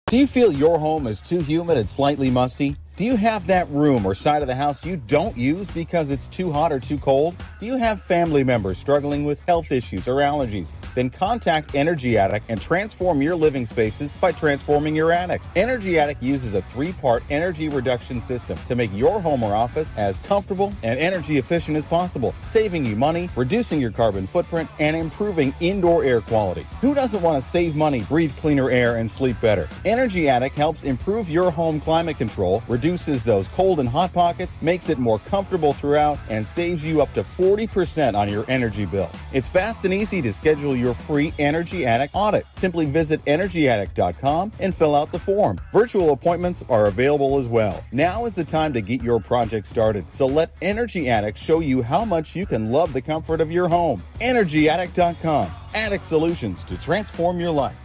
Speaker 9: Do you feel your home is too humid and slightly musty? Do you have that room or side of the house you don't use because it's too hot or too cold? Do you have family members struggling with health issues or allergies? Then contact Energy Attic and transform your living spaces by transforming your attic. Energy Attic uses a 3-part energy reduction system to make your home or office as comfortable and energy efficient as possible, saving you money, reducing your carbon footprint, and improving indoor air quality. Who doesn't want to save money, breathe cleaner air, and sleep better? Energy Attic helps improve your home climate control, reduces those cold and hot pockets, makes it more comfortable throughout, and saves you up to 40% on your energy bill. It's fast and easy to schedule your free Energy Attic audit. Simply visit energyattic.com and fill out the form. Virtual appointments are available as well. Now is the time to get your project started, so let Energy Attic show you how much you can love the comfort of your home. energyattic.com. Attic solutions to transform your life.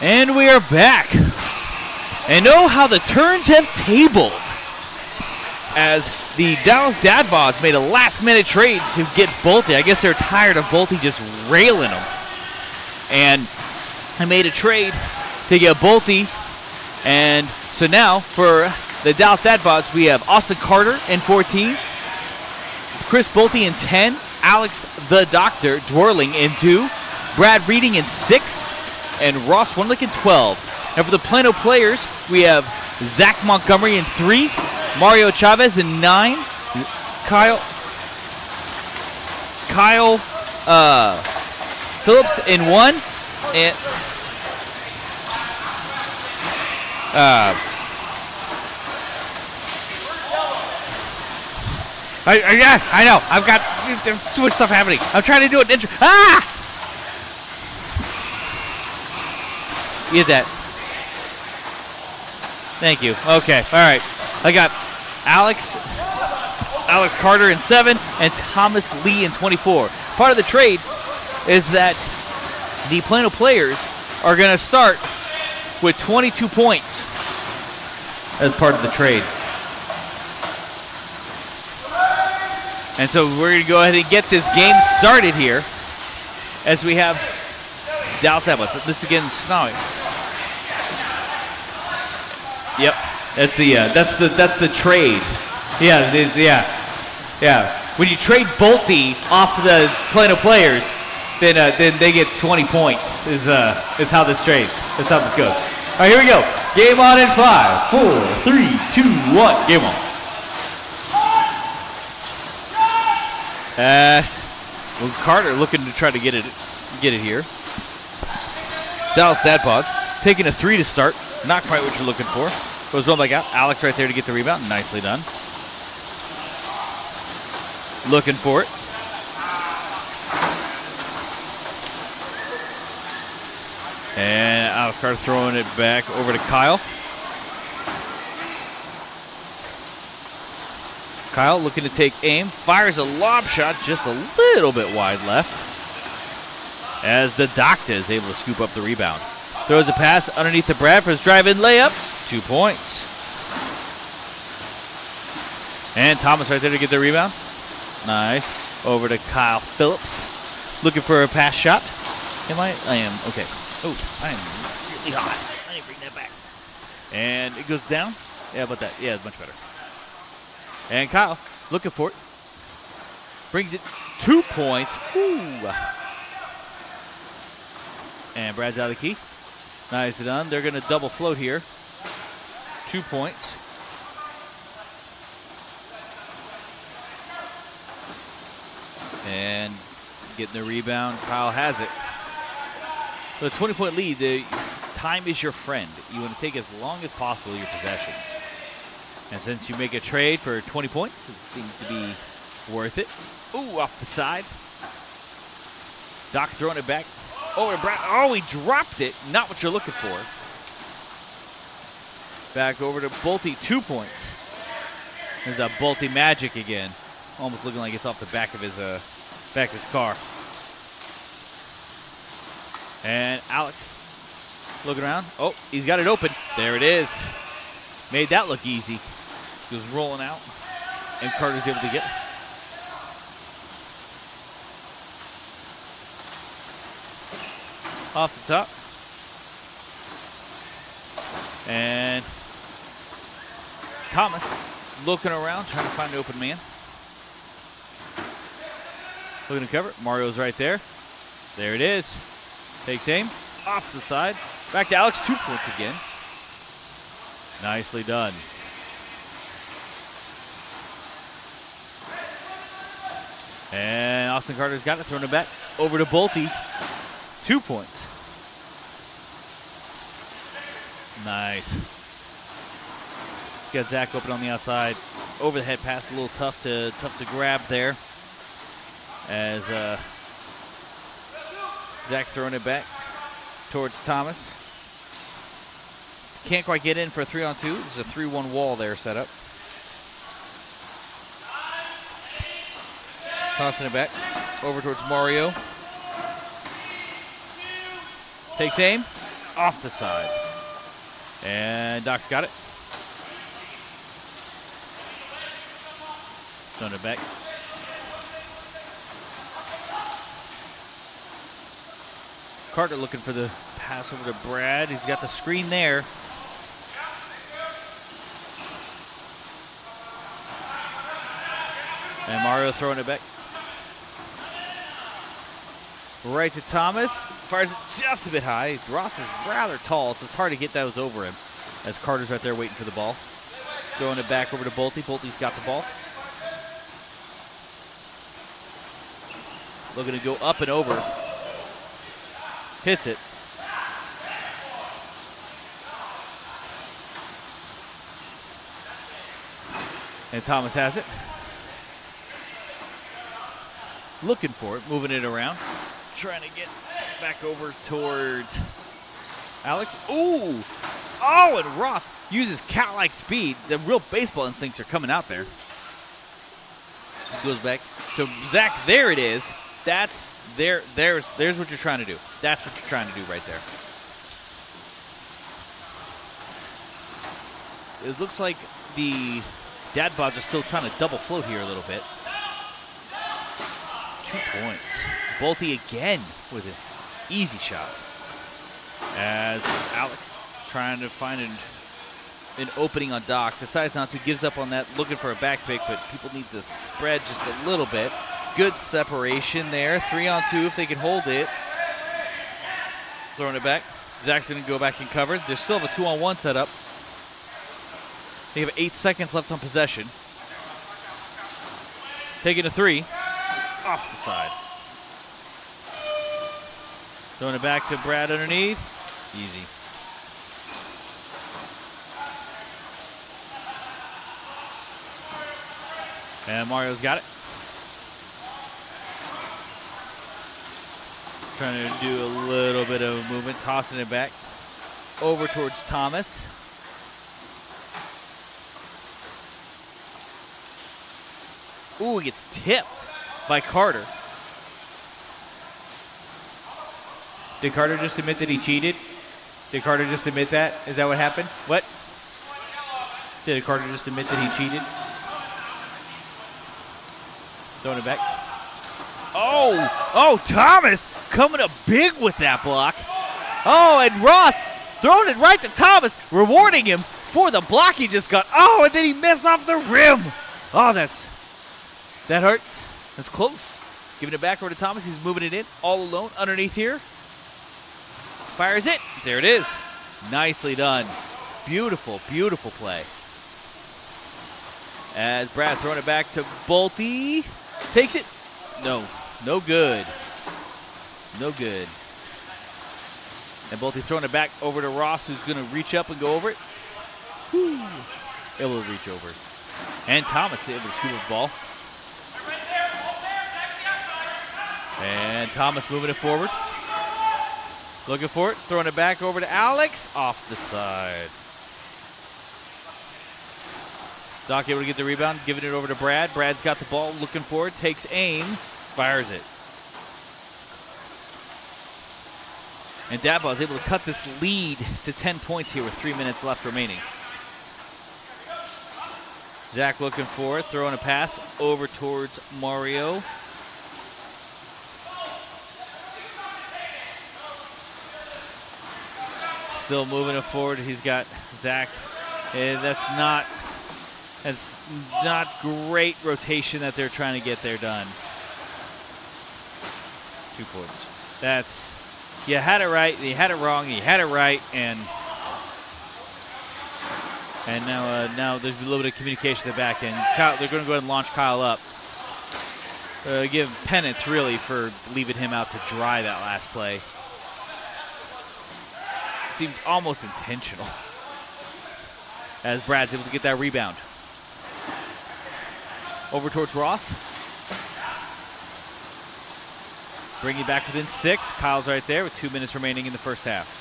Speaker 1: And we are back. And oh, how the turns have tabled as the Dallas Dadbods made a last-minute trade to get Bolte. I guess they're tired of Bolte just railing them. And I made a trade to get Bolte. And so now for the Dallas Dadbods, we have Austin Carter in 14, Chris Bolte in 10, Alex the Doctor Dwerling in 2, Brad Reading in 6, and Ross Wunlick in 12. And for the Plano players, we have Zach Montgomery in 3, Mario Chavez in 9, Kyle Phillips in 1, and yeah, I know. I've got too much stuff happening. I'm trying to do an intro. You did that. Thank you. Okay. All right. I got Alex Carter in 7 and Thomas Lee in 24. Part of the trade is that the Plano players are going to start with 22 points as part of the trade. And so we're going to go ahead and get this game started here as we have Dallas Dadbods. This again is snowing. Yep, that's the trade. Yeah. When you trade Bolte off the Plano players, then they get 20 points. Is how this trades. That's how this goes. All right, here we go. Game on in 5, 4, 3, 2, 1. Game on. Carter looking to try to get it here. Dallas Dadbods taking a 3 to start. Not quite what you're looking for. Goes well back out. Alex right there to get the rebound. Nicely done. Looking for it. And Alex Carter throwing it back over to Kyle. Kyle looking to take aim. Fires a lob shot just a little bit wide left. As the Doctor is able to scoop up the rebound. Throws a pass underneath the Bradford's drive-in layup. 2 points. And Thomas right there to get the rebound. Nice. Over to Kyle Phillips. Looking for a pass shot. Am I? I am. Okay. Oh, I am really hot. I need to bring that back. And it goes down. Yeah, about that. Yeah, it's much better. And Kyle looking for it. Brings it 2 points. Woo. And Brad's out of the key. Nicely done. They're going to double float here. 2 points. And getting the rebound. Kyle has it. With a 20-point lead, the time is your friend. You want to take as long as possible your possessions. And since you make a trade for 20 points, it seems to be worth it. Ooh, off the side. Doc throwing it back. Oh, he dropped it. Not what you're looking for. Back over to Bolte, 2 points. There's a Bolte magic again. Almost looking like it's off the back of his car. And Alex looking around. Oh, he's got it open. There it is. Made that look easy. He was rolling out, and Carter's able to get it. Off the top. And Thomas looking around, trying to find an open man. Looking to cover. Mario's right there. There it is. Takes aim. Off the side. Back to Alex. 2 points again. Nicely done. And Austin Carter's got it. Throwing it back over to Bolte. 2 points. Nice. Got Zach open on the outside. Over the head pass, a little tough to grab there. As Zach throwing it back towards Thomas. Can't quite get in for a 3-on-2. There's a 3-1 wall there set up. Tossing it back over towards Mario. Takes aim. Off the side. And Doc's got it. Throwing it back. Carter looking for the pass over to Brad. He's got the screen there. And Mario throwing it back. Right to Thomas. Fires it just a bit high. Ross is rather tall, so it's hard to get those over him. As Carter's right there waiting for the ball. Throwing it back over to Bolte. Bolte's got the ball. Looking to go up and over. Hits it. And Thomas has it. Looking for it, moving it around. Trying to get back over towards Alex. Ooh! Oh, and Ross uses cat-like speed. The real baseball instincts are coming out there. Goes back to Zach. There it is. That's there's what you're trying to do. That's what you're trying to do right there. It looks like the dad bods are still trying to double float here a little bit. 2 points. Bolte again with an easy shot. As Alex trying to find an opening on Doc. Decides not to, gives up on that, looking for a back pick, but people need to spread just a little bit. Good separation there. 3-on-2 if they can hold it. Throwing it back. Zach's going to go back and cover. They still have a 2-on-1 set up. They have 8 seconds left on possession. Taking a 3. Off the side. Throwing it back to Brad underneath. Easy. And Mario's got it. Trying to do a little bit of movement, tossing it back over towards Thomas. Ooh, he gets tipped by Carter. Did Carter just admit that he cheated? Did Carter just admit that? Is that what happened? What? Did Carter just admit that he cheated? Throwing it back. Oh, Thomas coming up big with that block. Oh, and Ross throwing it right to Thomas, rewarding him for the block he just got. Oh, and then he missed off the rim. Oh, that hurts. That's close. Giving it back over to Thomas. He's moving it in all alone underneath here. Fires it. There it is. Nicely done. Beautiful, beautiful play. As Brad throwing it back to Bolte. Takes it. No good. No good. And Bolte throwing it back over to Ross, who's going to reach up and go over it. Whew. Able to reach over. And Thomas able to scoop the ball. And Thomas moving it forward. Looking for it, throwing it back over to Alex, off the side. Doc able to get the rebound, giving it over to Brad. Brad's got the ball, looking for it, takes aim, fires it. And Dabo is able to cut this lead to 10 points here with 3 minutes left remaining. Zach looking for it, throwing a pass over towards Mario. Still moving it forward. He's got Zach. And that's not great rotation that they're trying to get there done. 2 points. That's, you had it right, you had it wrong, you had it right, and now there's a little bit of communication at the back end. Kyle, they're going to go ahead and launch Kyle up. Give penance really for leaving him out to dry that last play. Seemed almost intentional as Brad's able to get that rebound. Over towards Ross. Bringing back within 6. Kyle's right there with 2 minutes remaining in the first half.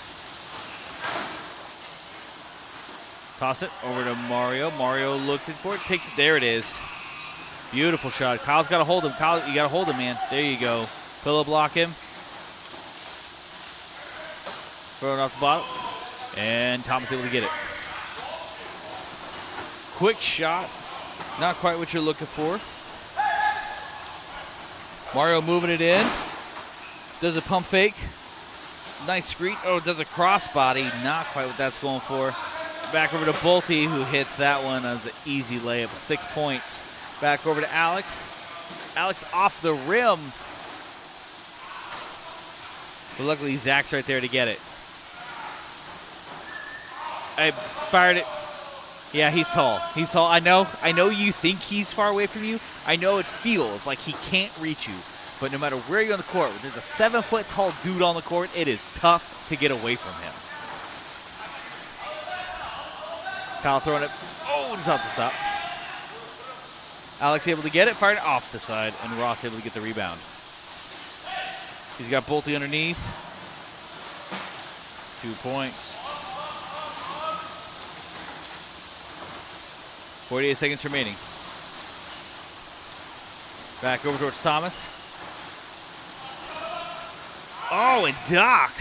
Speaker 1: Toss it over to Mario. Mario looking for it. Takes it. There it is. Beautiful shot. Kyle's got to hold him. Kyle, you got to hold him, man. There you go. Pillow block him. Throw it off the bottom. And Thomas able to get it. Quick shot. Not quite what you're looking for. Mario moving it in. Does a pump fake. Nice screen. Oh, does a crossbody. Not quite what that's going for. Back over to Bolte, who hits that one as an easy layup. 6 points. Back over to Alex. Alex off the rim. But luckily, Zach's right there to get it. I fired it. Yeah, he's tall. He's tall. I know you think he's far away from you. I know it feels like he can't reach you. But no matter where you're on the court, when there's a 7-foot tall dude on the court, it is tough to get away from him. Kyle throwing it. Oh, just off the top. Alex able to get it, fired it off the side, and Ross able to get the rebound. He's got Bolte underneath. 2 points. 48 seconds remaining. Back over towards Thomas. Oh, and Doc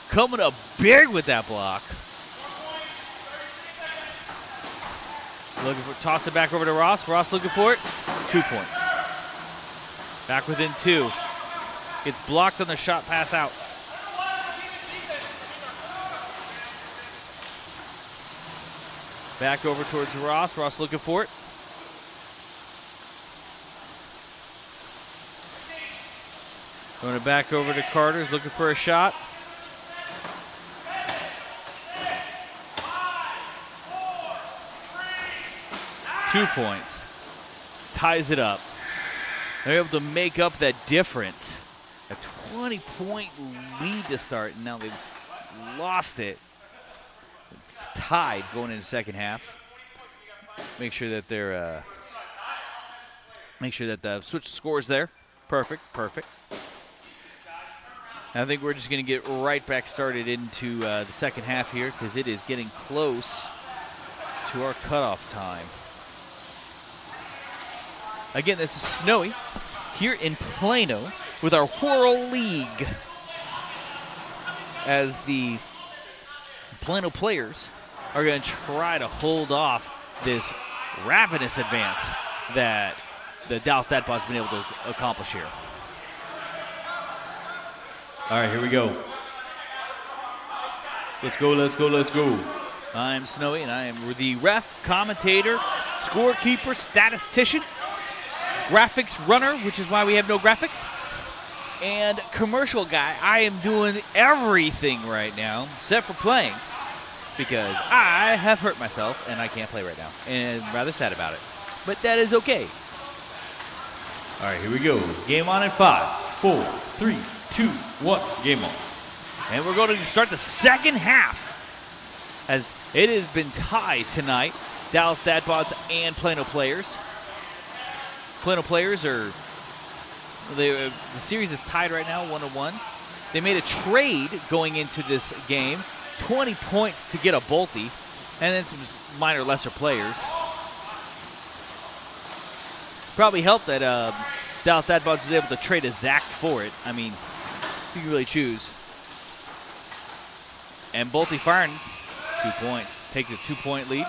Speaker 1: coming up big with that block. Looking for, toss it back over to Ross. Ross looking for it. 2 points. Back within 2. It's blocked on the shot pass out. Back over towards Ross. Ross looking for it. Going back over to Carter. Looking for a shot. Two points. Ties it up. They're able to make up that difference. A 20-point lead to start, and now they've lost it. It's tied going into second half. Make sure that they're the switch scores there. Perfect. I think we're just going to get right back started into the second half here because it is getting close to our cutoff time. Again, this is Snowy here in Plano with our Whirl League as the Plano players are going to try to hold off this ravenous advance that the Dallas Statbots has been able to accomplish here. All right, here we go. Let's go. I'm Snowy, and I am the ref, commentator, scorekeeper, statistician, graphics runner, which is why we have no graphics, and commercial guy. I am doing everything right now except for playing because I have hurt myself and I can't play right now, and I'm rather sad about it. But that is okay. All right, here we go. Game on in 5, 4, 3, 2, 1. Game on. And we're going to start the second half, as it has been tied tonight. Dallas Dadbots and Plano Players. Plano Players are, the series is tied right now, 1-1. They made a trade going into this game, 20 points to get a Bolte, and then some minor lesser players. Probably helped that Dallas Dadbots was able to trade a Zach for it. I mean, you can really choose. And Bolte firing 2 points. Take the 2-point lead.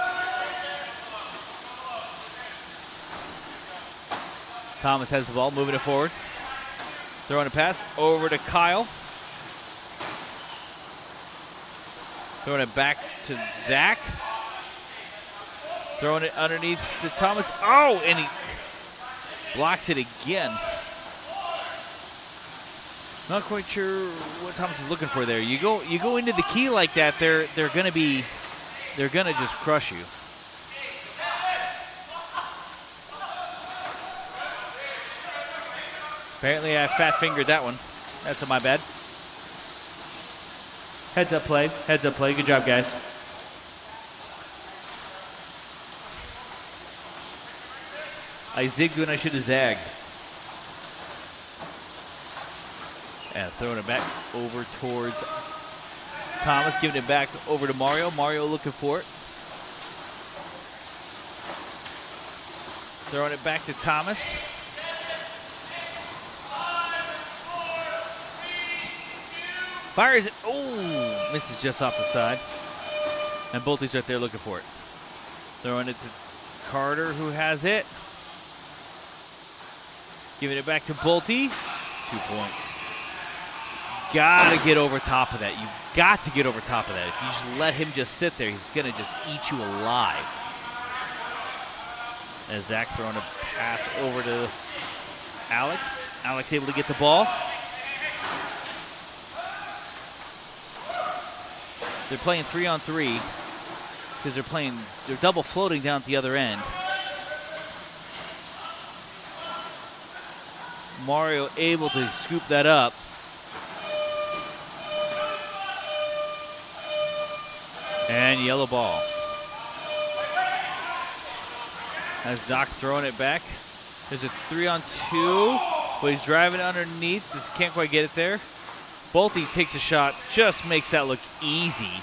Speaker 1: Thomas has the ball, moving it forward. Throwing a pass over to Kyle. Throwing it back to Zach. Throwing it underneath to Thomas. Oh, and he blocks it again. Not quite sure what Thomas is looking for there. You go into the key like that, they're gonna just crush you. Apparently I fat fingered that one. That's on my bad. Heads up play. Heads up play. Good job, guys. I zigged when I should have zagged. And throwing it back over towards Thomas, giving it back over to Mario. Mario looking for it. Throwing it back to Thomas. Fires it. Oh, misses just off the side. And Bolte's right there looking for it. Throwing it to Carter, who has it. Giving it back to Bolte. 2 points. Gotta get over top of that. You've got to get over top of that. If you just let him just sit there, he's gonna just eat you alive. As Zach throwing a pass over to Alex. Alex able to get the ball. They're playing 3-on-3 because they're double floating down at the other end. Mario able to scoop that up. And yellow ball. As Doc throwing it back. There's a 3-on-2, but he's driving underneath. Just can't quite get it there. Bolte takes a shot, just makes that look easy.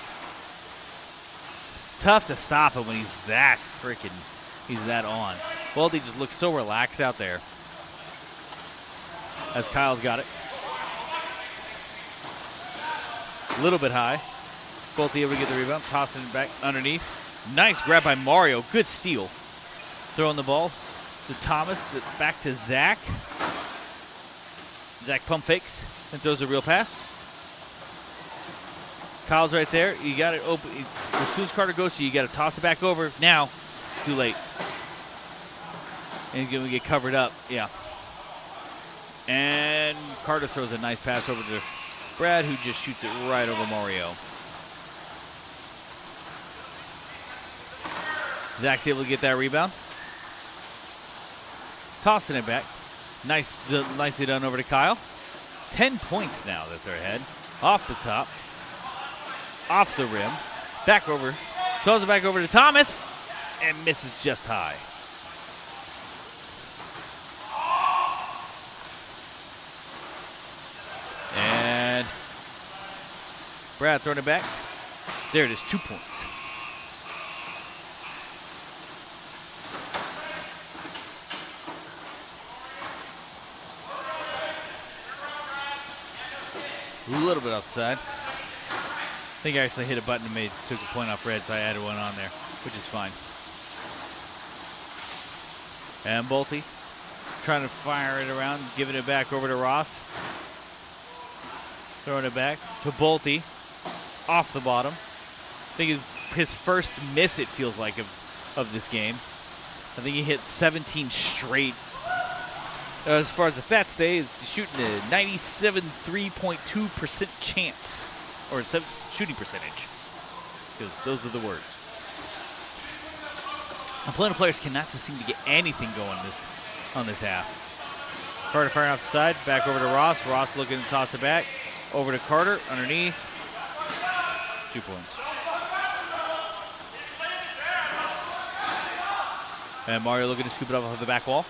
Speaker 1: It's tough to stop him when he's that on. Bolte just looks so relaxed out there. As Kyle's got it. A little bit high. Bolte able to get the rebound, tossing it back underneath. Nice grab by Mario, good steal. Throwing the ball to Thomas, back to Zach. Zach pump fakes and throws a real pass. Kyle's right there. You got it open. As soon as Carter goes to you, you got to toss it back over. Now, too late. And you're going to get covered up. Yeah. And Carter throws a nice pass over to Brad, who just shoots it right over Mario. Zach's able to get that rebound. Tossing it back. Nicely done over to Kyle. 10 points now that they're ahead. Off the top. Off the rim. Back over. Throws it back over to Thomas. And misses just high. And Brad throwing it back. There it is, 2 points. A little bit outside. I think I actually hit a button and took a point off red, so I added one on there, which is fine. And Bolte trying to fire it around, giving it back over to Ross. Throwing it back to Bolte, off the bottom. I think his first miss, it feels like, of this game. I think he hit 17 straight. As far as the stats say, it's shooting a 97.3.2% chance, or shooting percentage, because those are the words. The Plano players cannot just seem to get anything going on this half. Carter firing off the side, back over to Ross. Ross looking to toss it back. Over to Carter, underneath. 2 points. And Mario looking to scoop it up off the back wall.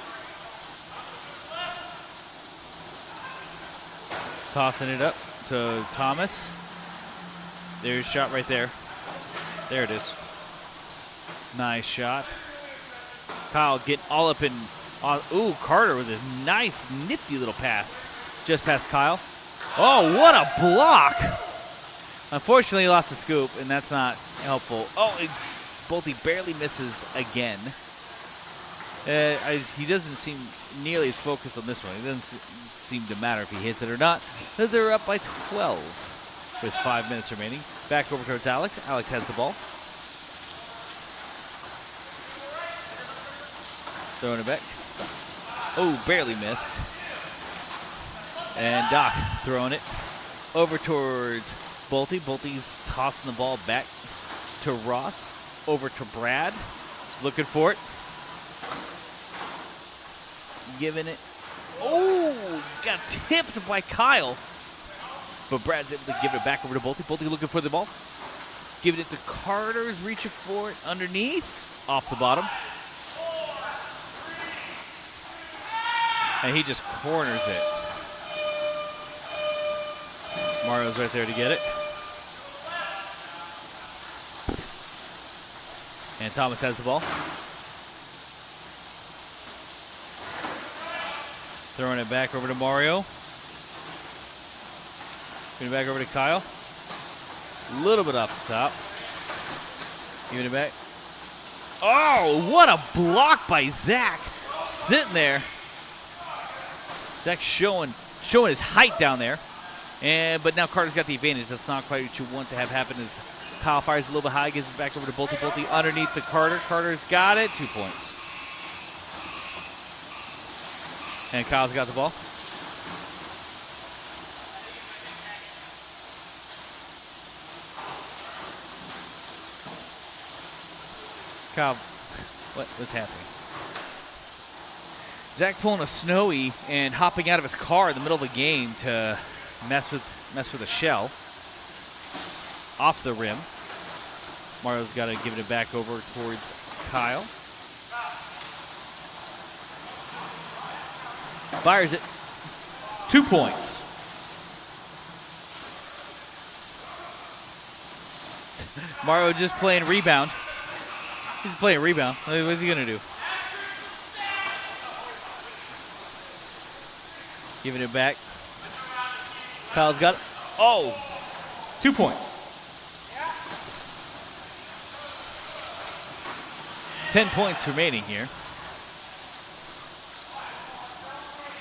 Speaker 1: Tossing it up to Thomas. There's a shot right there. There it is. Nice shot. Kyle getting all up in. Ooh, Carter with a nice, nifty little pass. Just past Kyle. Oh, what a block! Unfortunately, he lost the scoop, and that's not helpful. Oh, Bolte barely misses again. He doesn't seem nearly as focused on this one. It doesn't seem to matter if he hits it or not, because they're up by 12 with 5 minutes remaining. Back over towards Alex. Alex has the ball. Throwing it back. Oh, barely missed. And Doc throwing it over towards Bolte. Bolte's tossing the ball back to Ross. Over to Brad. He's looking for it. Giving it. Oh, got tipped by Kyle. But Brad's able to give it back over to Bolte. Bolte looking for the ball. Giving it to Carter's reaching for it underneath. Off the bottom. And he just corners it. Mario's right there to get it. And Thomas has the ball. Throwing it back over to Mario. Giving it back over to Kyle. A little bit off the top. Giving it back. Oh, what a block by Zach. Sitting there. Zach showing his height down there. But now Carter's got the advantage. That's not quite what you want to have happen as Kyle fires a little bit high, gives it back over to Bolte. Bolte underneath to Carter. Carter's got it. 2 points. And Kyle's got the ball. Kyle, what's happening? Zach pulling a Snowy and hopping out of his car in the middle of the game to mess with a shell off the rim. Mario's got to give it back over towards Kyle. Fires it. 2 points. Mario just playing rebound. He's playing rebound. What's he going to do? Giving it back. Kyle's got it. Oh, 2 points. 10 points remaining here.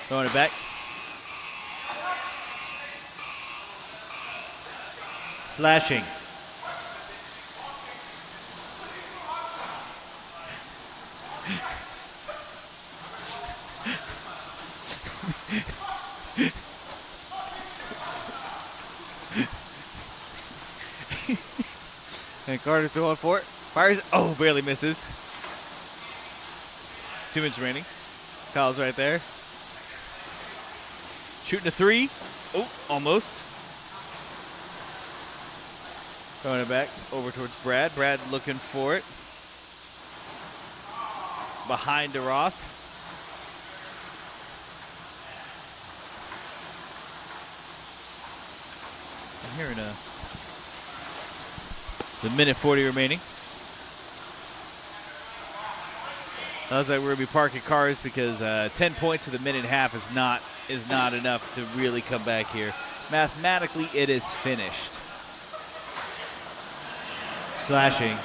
Speaker 1: Throwing it back. Slashing. And Carter throwing for it. Fires. Oh, barely misses. 2 minutes remaining. Kyle's right there. Shooting a three. Oh, almost. Throwing it back over towards Brad. Brad looking for it. Behind to Ross. I'm hearing the minute 40 remaining. I was like, we're gonna be parking cars because 10 points with a minute and a half is not enough to really come back here. Mathematically, it is finished. Slashing.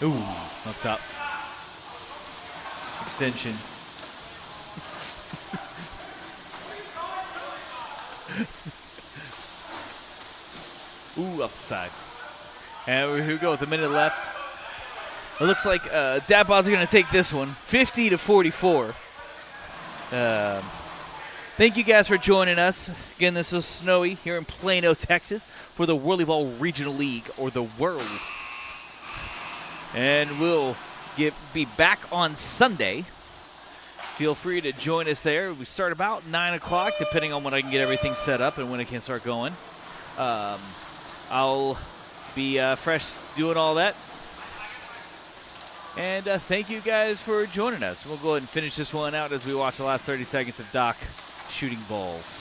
Speaker 1: Ooh, up top. Extension. Ooh, off the side. And here we go with a minute left. It looks like Dadbods are going to take this one, 50-44. Thank you guys for joining us. Again, this is Snowy here in Plano, Texas, for the Whirly Ball Regional League, or the World. And we'll be back on Sunday. Feel free to join us there. We start about 9 o'clock, depending on when I can get everything set up and when I can start going. I'll be fresh doing all that. And thank you guys for joining us. We'll go ahead and finish this one out as we watch the last 30 seconds of Doc shooting balls.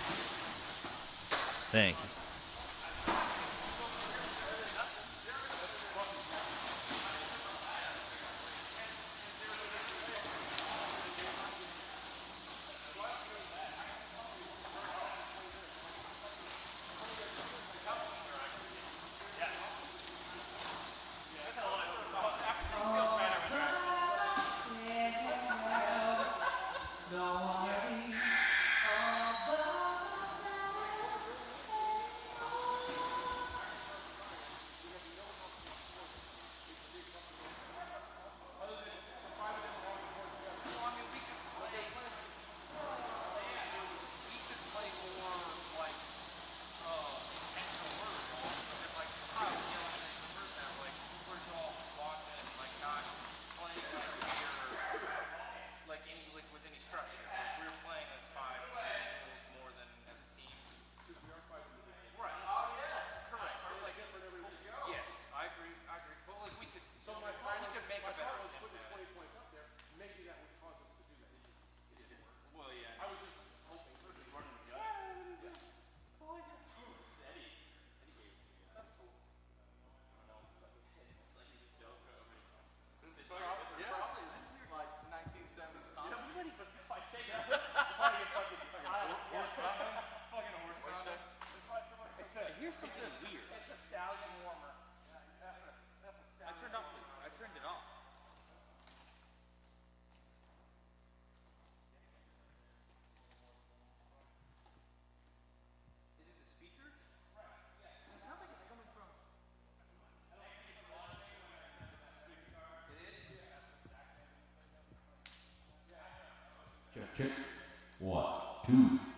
Speaker 1: Thank you.
Speaker 10: Check. 1, 2.